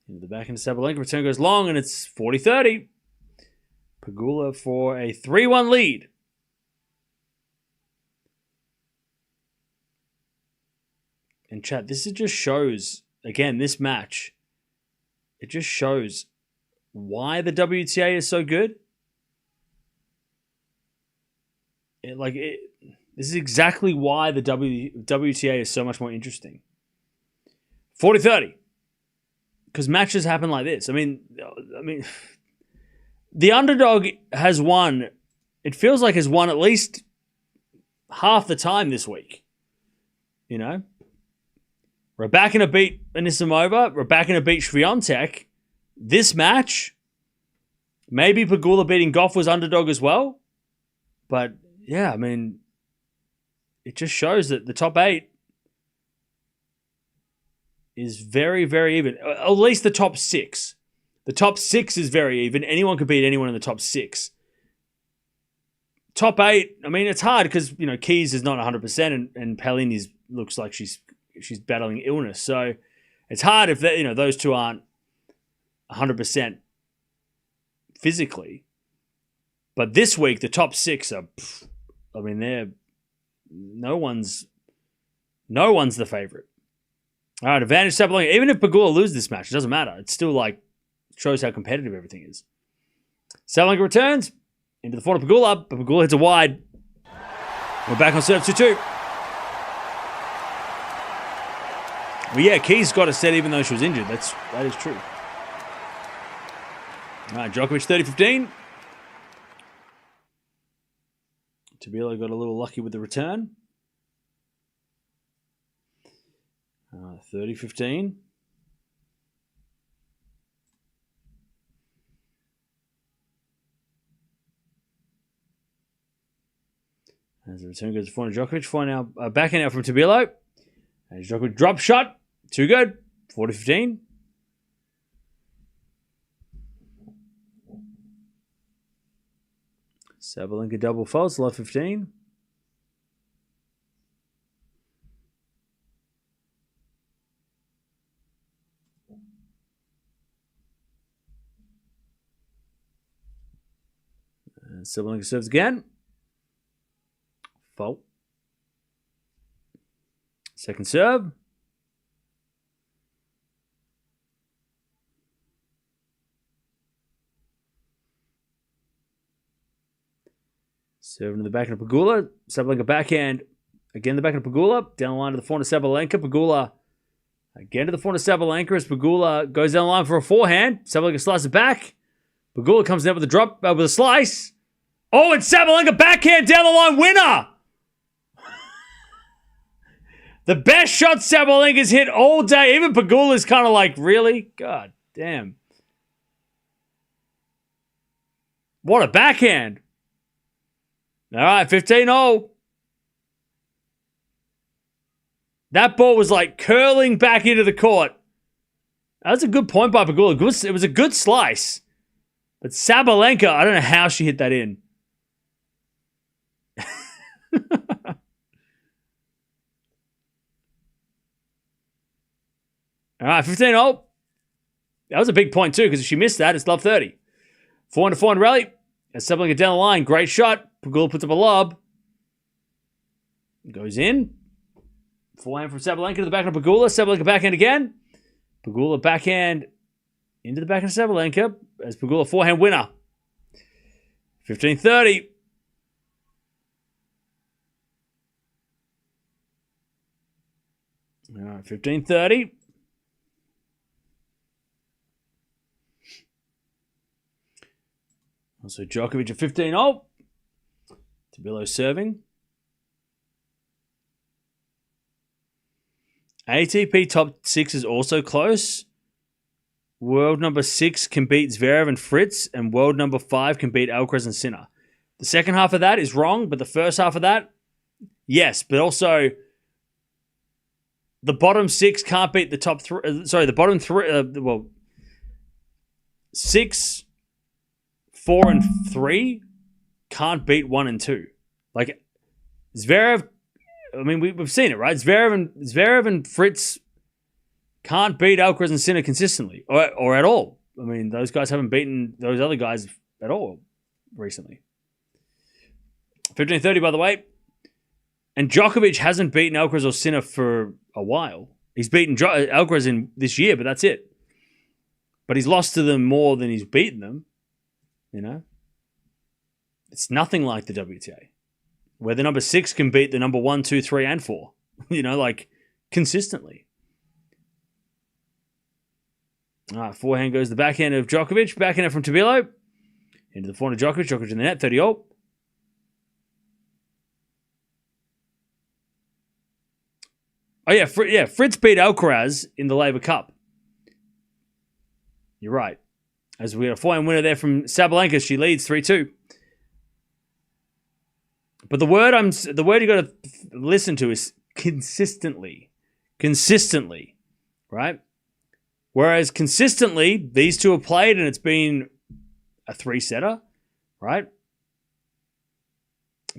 Into the back into Sabalenka. Return goes long, and it's 40-30. Pegula for a 3-1 lead. And chat, just shows, again, this match, it just shows why the WTA is so good. This is exactly why the WTA is so much more interesting. 40-30. Because matches happen like this. I mean, the underdog has won. It feels like has won at least half the time this week. You know? Raducanu beat Anisimova. Raducanu beat Swiatek. This match, maybe Pegula beating Gauff was underdog as well. But, yeah, I mean, it just shows that the top 8 is very, very even. At least the top 6. The top 6 is very even. Anyone could beat anyone in the top 6. Top 8, I mean, it's hard because, you know, Keys is not 100% and Pelin looks like she's battling illness. So it's hard if those two aren't 100% physically. But this week, the top 6 are, I mean, they're no one's the favorite. All right, advantage Sabalenka. Even if Pegula loses this match, it doesn't matter. It still shows how competitive everything is. Sabalenka returns into the forehand Pegula, but Pegula hits a wide. We're back on serve 2-2. Well, yeah, Keys got a set even though she was injured. That is true. All right, Djokovic 30-15. Tabilo got a little lucky with the return. 30-15. As the return goes to forehand Djokovic. Backhand out from Tabilo. As Djokovic drop shot. Too good. 40-15. Sabalenka double faults. Love 15. And Sabalenka serves again. Fault. Second serve. Serving to the backhand of Pegula. Sabalenka backhand. Again, the backhand of Pegula. Down the line to the forehand of Sabalenka. Pegula again to the forehand of Sabalenka as Pegula goes down the line for a forehand. Sabalenka slices it back. Pegula comes down with a drop, with a slice. Oh, and Sabalenka backhand down the line winner. The best shot Sabalenka's hit all day. Even Pegula's kind of like, really? God damn. What a backhand. All right, 15-0. That ball was like curling back into the court. That was a good point by Pegula. It was a good slice. But Sabalenka, I don't know how she hit that in. All right, 15-0. That was a big point too, because if she missed that, it's love 30. 400 rally. As Sabalenka down the line. Great shot. Pegula puts up a lob. Goes in. Forehand from Sabalenka to the backhand of Pegula. Sabalenka backhand again. Pegula backhand into the backhand of Sabalenka as Pegula forehand winner. 15-30. All right, 15-30. Also Djokovic at 15-0. Tabilo serving. ATP top 6 is also close. World number 6 can beat Zverev and Fritz, and world number 5 can beat Alcaraz and Sinner. The second half of that is wrong, but the first half of that, yes. But also, the bottom 6 can't beat the top 3. Sorry, the bottom 3. 6, 4, and 3 can't beat 1 and 2. Like Zverev, I mean, we've seen it, right? Zverev and Fritz can't beat Alcaraz and Sinner consistently or at all. I mean, those guys haven't beaten those other guys at all recently. 15-30, by the way. And Djokovic hasn't beaten Alcaraz or Sinner for a while. He's beaten Alcaraz in this year, but that's it. But he's lost to them more than he's beaten them. You know? It's nothing like the WTA, where the number 6 can beat the number 1, 2, 3, and 4. You know, like consistently. All right, forehand goes the backhand of Djokovic. Backhand from Tabilo. Into the forehand of Djokovic. Djokovic in the net, 30-0. Oh, yeah, Fritz beat Alcaraz in the Labour Cup. You're right. As we got a forehand winner there from Sabalenka, she leads 3-2. But the word you got to listen to is consistently. Consistently, right? Whereas consistently, these two have played and it's been a 3-setter, right?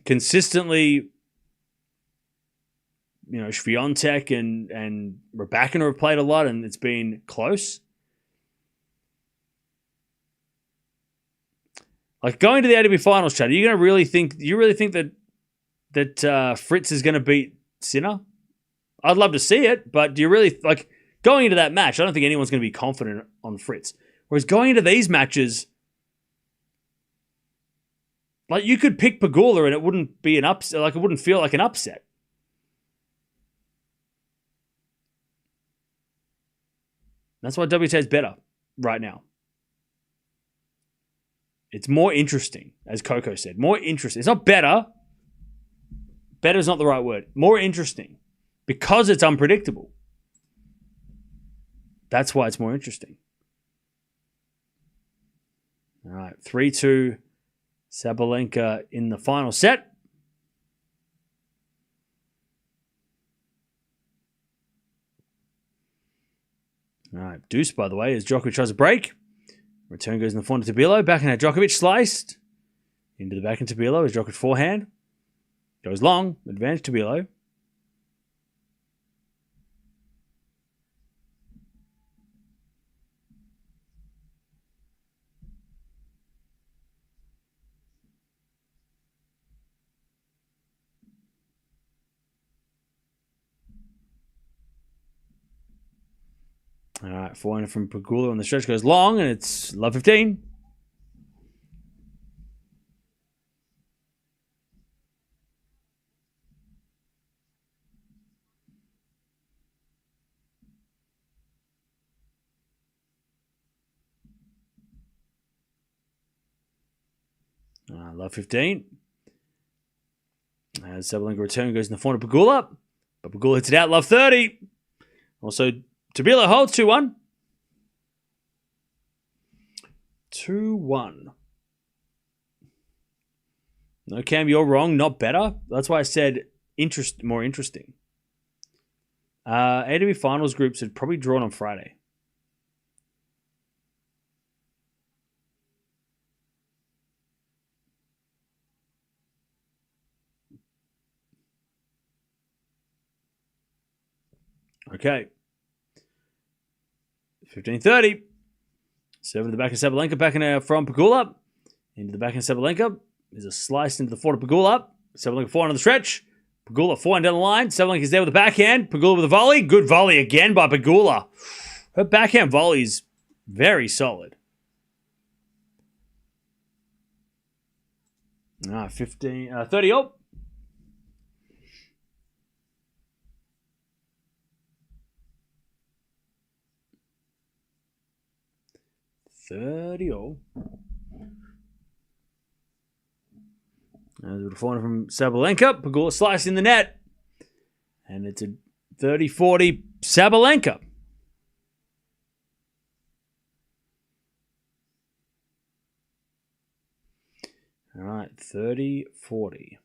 Consistently, you know, Swiatek and Raducanu have played a lot and it's been close. Like going to the ATP Finals, Chad, you really think that Fritz is going to beat Sinner? I'd love to see it, but do you really like going into that match? I don't think anyone's going to be confident on Fritz. Whereas going into these matches, like you could pick Pegula and it wouldn't be an upset. Like it wouldn't feel like an upset. That's why WTA is better right now. It's more interesting, as Coco said. More interesting. It's not better. Better is not the right word. More interesting. Because it's unpredictable. That's why it's more interesting. All right. 3-2. Sabalenka in the final set. All right. Deuce, by the way, as Djokovic tries a break. Return goes in the forehand to Tabilo. Backhand at Djokovic. Sliced. Into the backhand to Tabilo as Djokovic forehand. Goes long. Advantage to Tabilo. All right, forehand from Pegula on the stretch goes long, and it's love 15. Love 15. As Sabalenka return goes in the form of Pegula. But Pegula hits it out. Love 30. Also, Tabila holds 2-1. 2-1. No, Cam, you're wrong. Not better. That's why I said more interesting. AW Finals groups had probably drawn on Friday. Okay. 15:30. Serve to the back of Sabalenka. Back in from Pegula. Into the back of Sabalenka. There's a slice into the forward of Pegula. Sabalenka forehand on the stretch. Pegula forehand down the line. Sabalenka's there with the backhand. Pegula with a volley. Good volley again by Pegula. Her backhand volley is very solid. 30 up. As we're falling from Sabalenka, Pegula slice in the net. And it's a 30-40 Sabalenka. All right, 30-40.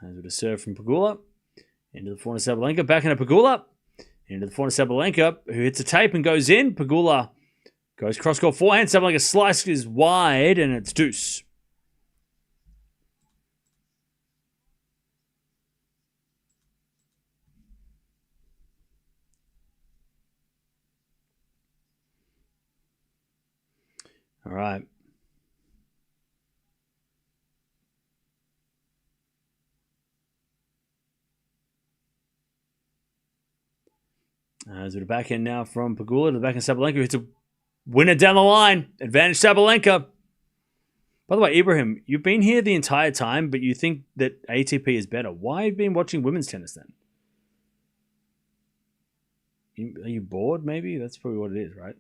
As with a serve from Pegula. Into the forehand of Sabalenka. Back into Pegula. Into the forehand of Sabalenka, who hits a tape and goes in. Pegula goes cross-court forehand. Sabalenka slice is wide, and it's deuce. All right. As with a backhand now from Pegula to the backhand Sabalenka, who hits a winner down the line. Advantage Sabalenka. By the way, Ibrahim, you've been here the entire time, but you think that ATP is better. Why have you been watching women's tennis then? Are you bored, maybe? That's probably what it is, right?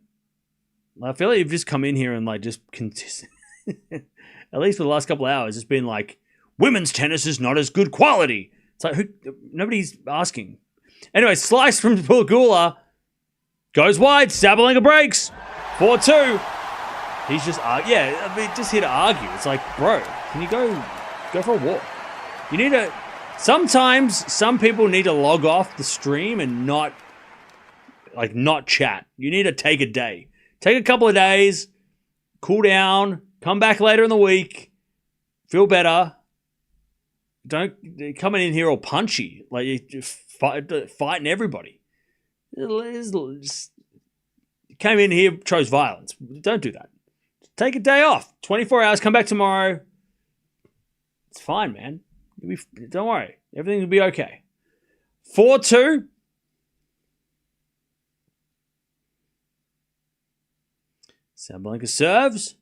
I feel like you've just come in here and like just at least for the last couple of hours, it's been like, women's tennis is not as good quality. It's like, nobody's asking. Anyway, slice from Pegula. Goes wide. Sabalenka breaks. 4-2. He's just, just here to argue. It's like, bro, can you go for a walk? You need to, sometimes some people need to log off the stream and not chat. You need to take a day. Take a couple of days, cool down, come back later in the week, feel better. Don't come in here all punchy, like you're fighting everybody. Just came in here, chose violence. Don't do that. Take a day off. 24 hours, come back tomorrow. It's fine, man. Don't worry. Everything will be okay. 4-2. Sabalenka serves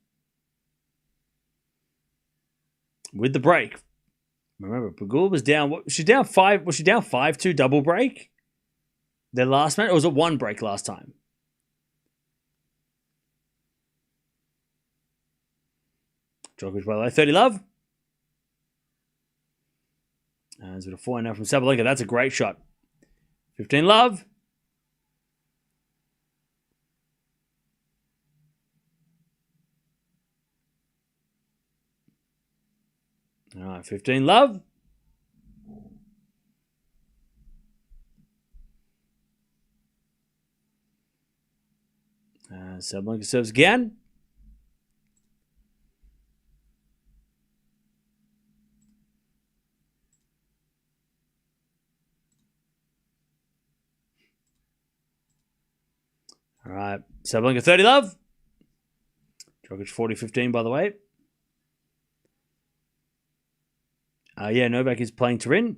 with the break. Remember, Pegula was down. Was she down 5-2 double break? Their last match, or was it one break last time? Djokovic by the way, 30 love. As with a 4 now from Sabalenka, that's a great shot. 15 love. All right, 15 love. Sabalenka serves again. All right, Sabalenka 30 love. Djokovic 40-15 by the way. Novak is playing Turin.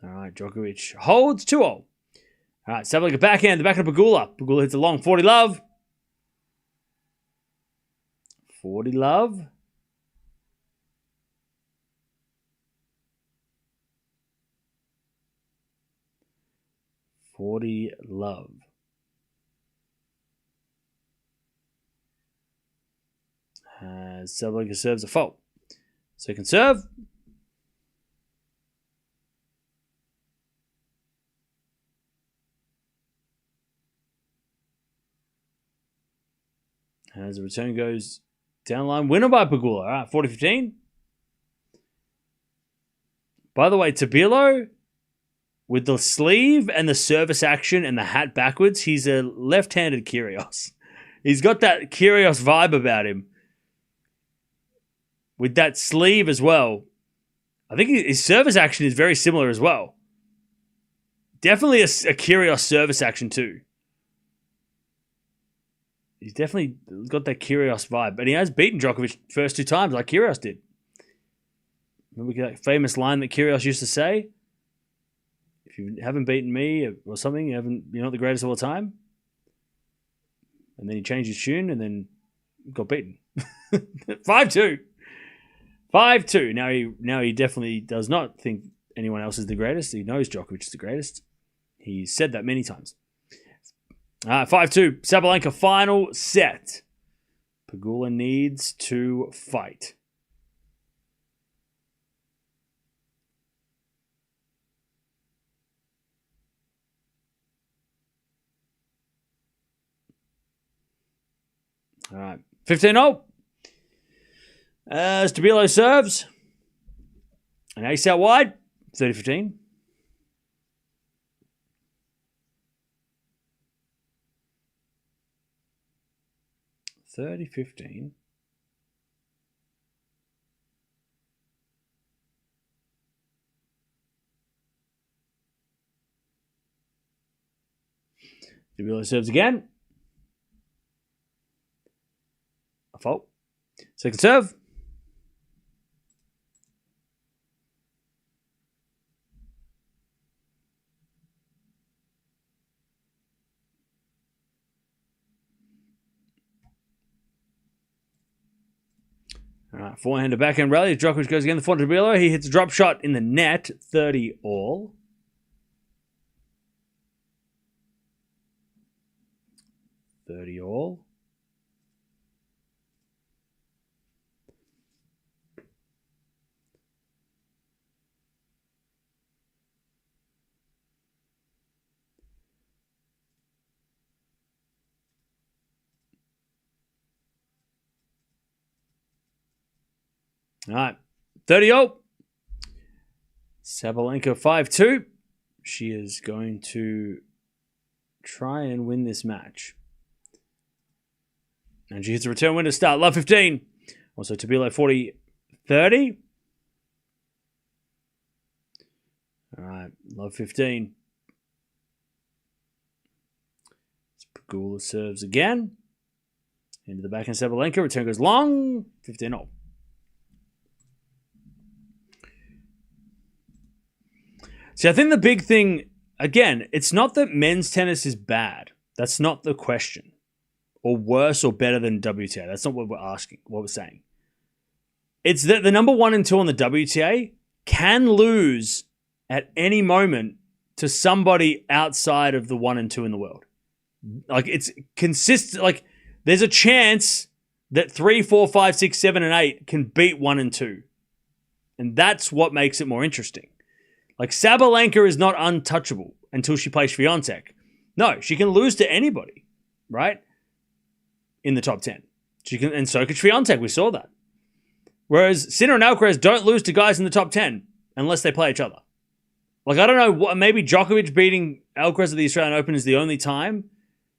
All right, Djokovic holds 2-0. All right, Sabalenka backhand, the back of Pegula. Pegula hits a long 40 love. 40 love. Love. Sabalenka serves a fault. Second serve. As the return goes down line. Winner by Pegula. All right, 40-15. By the way, Tabilo, with the sleeve and the service action and the hat backwards, he's a left-handed Kyrgios. He's got that Kyrgios vibe about him. With that sleeve as well. I think his service action is very similar as well. Definitely a Kyrgios service action too. He's definitely got that Kyrgios vibe. But he has beaten Djokovic first 2 times like Kyrgios did. Remember that famous line that Kyrgios used to say? If you haven't beaten me or something, you're not the greatest of all time. And then he changed his tune and then got beaten. 5-2. 5-2. Now he definitely does not think anyone else is the greatest. He knows Djokovic is the greatest. He's said that many times. 5-2. Sabalenka final set. Pegula needs to fight. All right. 15-0. As Tabilo serves. An ace out wide. 30-15. Tabilo serves again. A fault. Second serve. All right, forehand to backhand rally. Djokovic goes again. The forehand to Tabilo. He hits a drop shot in the net. 30 all. All right, 30-0. Sabalenka 5-2. She is going to try and win this match. And she hits a return win to start. Love 15. Also, Tabilo 40-30. All right, love 15. Pegula serves again. Into the backhand Sabalenka. Return goes long. 15-0. See, I think the big thing, again, it's not that men's tennis is bad. That's not the question. Or worse or better than WTA. That's not what we're asking, what we're saying. It's that the number 1 and 2 on the WTA can lose at any moment to somebody outside of the 1 and 2 in the world. Like, it's consistent. Like, there's a chance that 3, 4, 5, 6, 7, and 8 can beat 1 and 2. And that's what makes it more interesting. Like, Sabalenka is not untouchable until she plays Swiatek. No, she can lose to anybody, right? In the top 10. She can, and so could Swiatek. We saw that. Whereas Sinner and Alcaraz don't lose to guys in the top 10 unless they play each other. Like, I don't know, maybe Djokovic beating Alcaraz at the Australian Open is the only time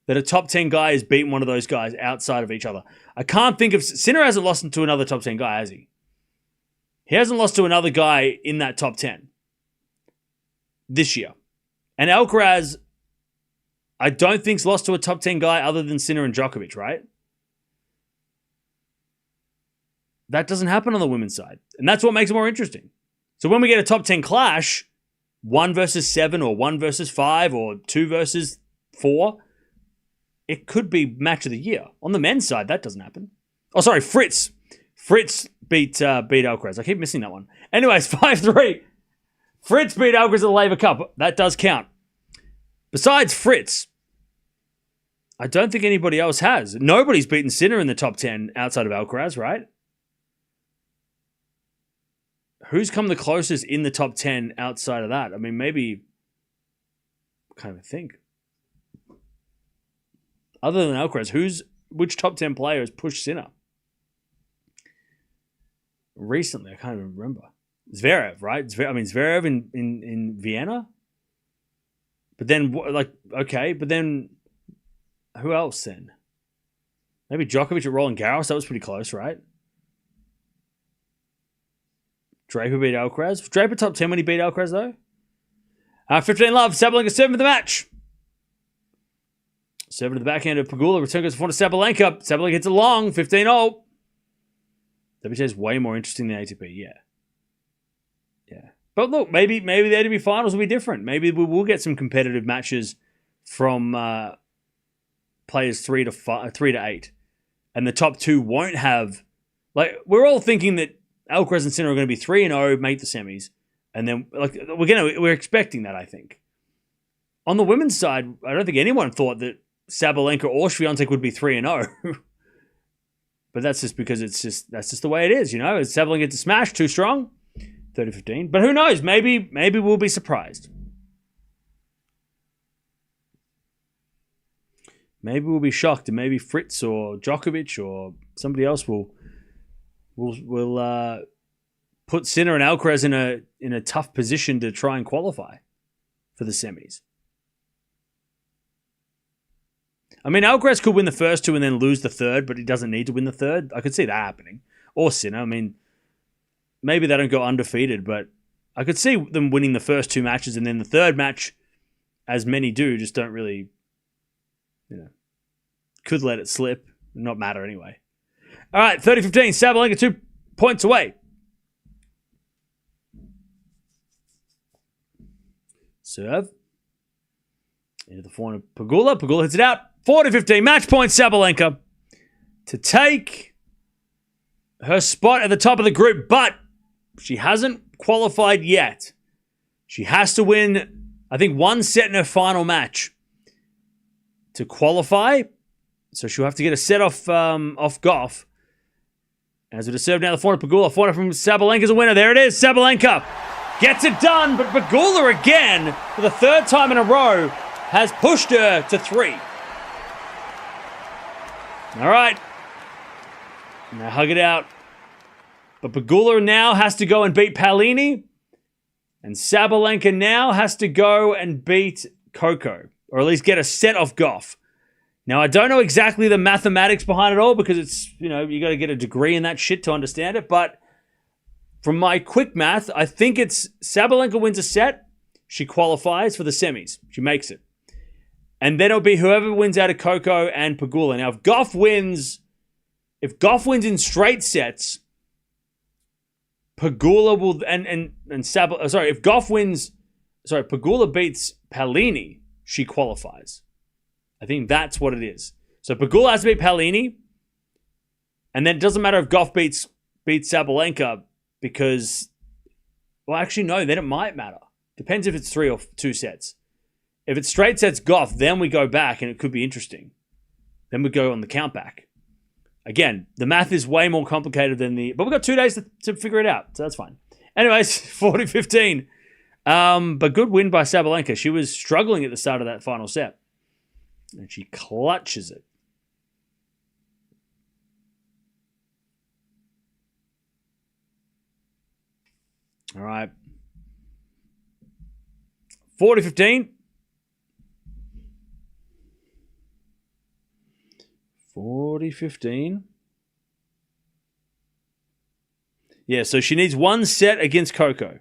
that a top 10 guy has beaten one of those guys outside of each other. I can't think of... Sinner hasn't lost to another top 10 guy, has he? He hasn't lost to another guy in that top 10 this year. And Alcaraz, I don't think's lost to a top 10 guy other than Sinner and Djokovic, right? That doesn't happen on the women's side. And that's what makes it more interesting. So when we get a top 10 clash, 1 versus 7 or 1 versus 5 or 2 versus 4, it could be match of the year. On the men's side, that doesn't happen. Oh, sorry, Fritz. Fritz beat Alcaraz. I keep missing that one. Anyways, 5-3. Fritz beat Alcaraz at the Laver Cup. That does count. Besides Fritz, I don't think anybody else has. Nobody's beaten Sinner in the top 10 outside of Alcaraz, right? Who's come the closest in the top 10 outside of that? I mean, maybe... I can't even think. Other than Alcaraz, which top 10 player has pushed Sinner? Recently, I can't even remember. Zverev, right? Zverev in Vienna? But then, okay, but then who else then? Maybe Djokovic at Roland Garros? That was pretty close, right? Draper beat Alcaraz. Draper top 10 when he beat Alcaraz, though? 15 love. Sabalenka 7 for the match. 7 to the backhand of Pegula. Return goes to front of Sabalenka. Sabalenka hits it long. 15-0. WTA is way more interesting than ATP, yeah. Yeah. But look, maybe the ATP finals will be different. Maybe we will get some competitive matches from players 3 to 8. And the top 2 won't have... we're all thinking that Alcaraz and Sinner are going to be 3-0, make the semis. And then, we're expecting that, I think. On the women's side, I don't think anyone thought that Sabalenka or Swiatek would be 3-0. But that's just because that's just the way it is, you know? Sabalenka gets a smash, too strong, 30-15. But who knows? Maybe we'll be surprised. Maybe we'll be shocked, and maybe Fritz or Djokovic or somebody else will put Sinner and Alcaraz in a tough position to try and qualify for the semis. I mean, Alcaraz could win the first 2 and then lose the third, but he doesn't need to win the third. I could see that happening. Or Sinner. I mean, maybe they don't go undefeated, but I could see them winning the first 2 matches and then the third match, as many do, just don't really, could let it slip. Not matter anyway. All right, 30-15. Sabalenka 2 points away. Serve. Into the forehand of Pegula. Pegula hits it out. 40-15. Match point Sabalenka to take her spot at the top of the group, but she hasn't qualified yet. She has to win, I think, 1 set in her final match to qualify. So she'll have to get a set off Gauff. As it is served now, the forehand of Pegula. Forehand from Sabalenka's a winner. There it is. Sabalenka gets it done, but Pegula again, for the 3rd time in a row, has pushed her to 3. All right. Now hug it out. But Pegula now has to go and beat Paolini. And Sabalenka now has to go and beat Coco. Or at least get a set off Gauff. Now, I don't know exactly the mathematics behind it all because it's, you got to get a degree in that shit to understand it. But from my quick math, I think it's Sabalenka wins a set. She qualifies for the semis. She makes it. And then it'll be whoever wins out of Coco and Pegula. Now, if Gauff wins in straight sets, Pegula will if Pegula beats Paolini, she qualifies. I think that's what it is. So Pegula has to beat Paolini, and then it doesn't matter if Gauff beats Sabalenka because, well, actually no, then it might matter. Depends if it's 3 or 2 sets. If it's straight sets Gauff, then we go back and it could be interesting. Then we go on the count back. Again, the math is way more complicated than but we've got 2 days to figure it out, so that's fine. Anyways, 40-15. But good win by Sabalenka. She was struggling at the start of that final set. And she clutches it. All right. 40-15. 40-15. Yeah, so she needs 1 set against Coco.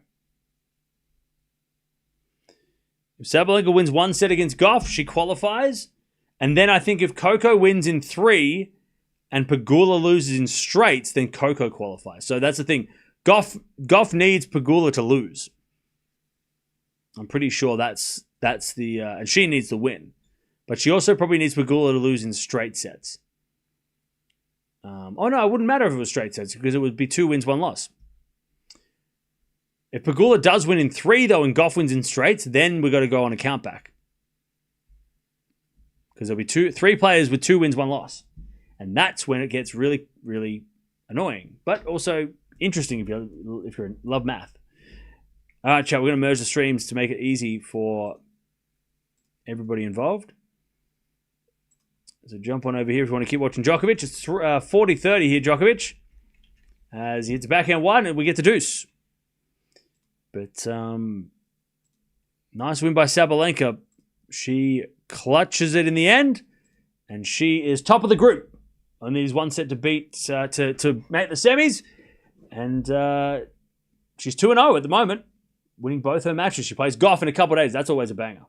If Sabalenka wins 1 set against Gauff, she qualifies. And then I think if Coco wins in 3 and Pegula loses in straights, then Coco qualifies. So that's the thing. Gauff needs Pegula to lose. I'm pretty sure that's the... and she needs to win. But she also probably needs Pegula to lose in straight sets. Oh no, it wouldn't matter if it was straight sets because it would be 2 wins, 1 loss. If Pegula does win in 3, though, and Gauff wins in straights, then we've got to go on a countback. Because there'll be 3 players with 2 wins, 1 loss. And that's when it gets really, really annoying. But also interesting if you love math. All right, chat, we're going to merge the streams to make it easy for everybody involved. So jump on over here if you want to keep watching Djokovic. It's 40-30 here, Djokovic. As he hits a backhand wide and we get the deuce. But nice win by Sabalenka. She clutches it in the end. And she is top of the group. Only needs 1 set to beat to make the semis. And she's 2-0 at the moment. Winning both her matches. She plays Gauff in a couple of days. That's always a banger.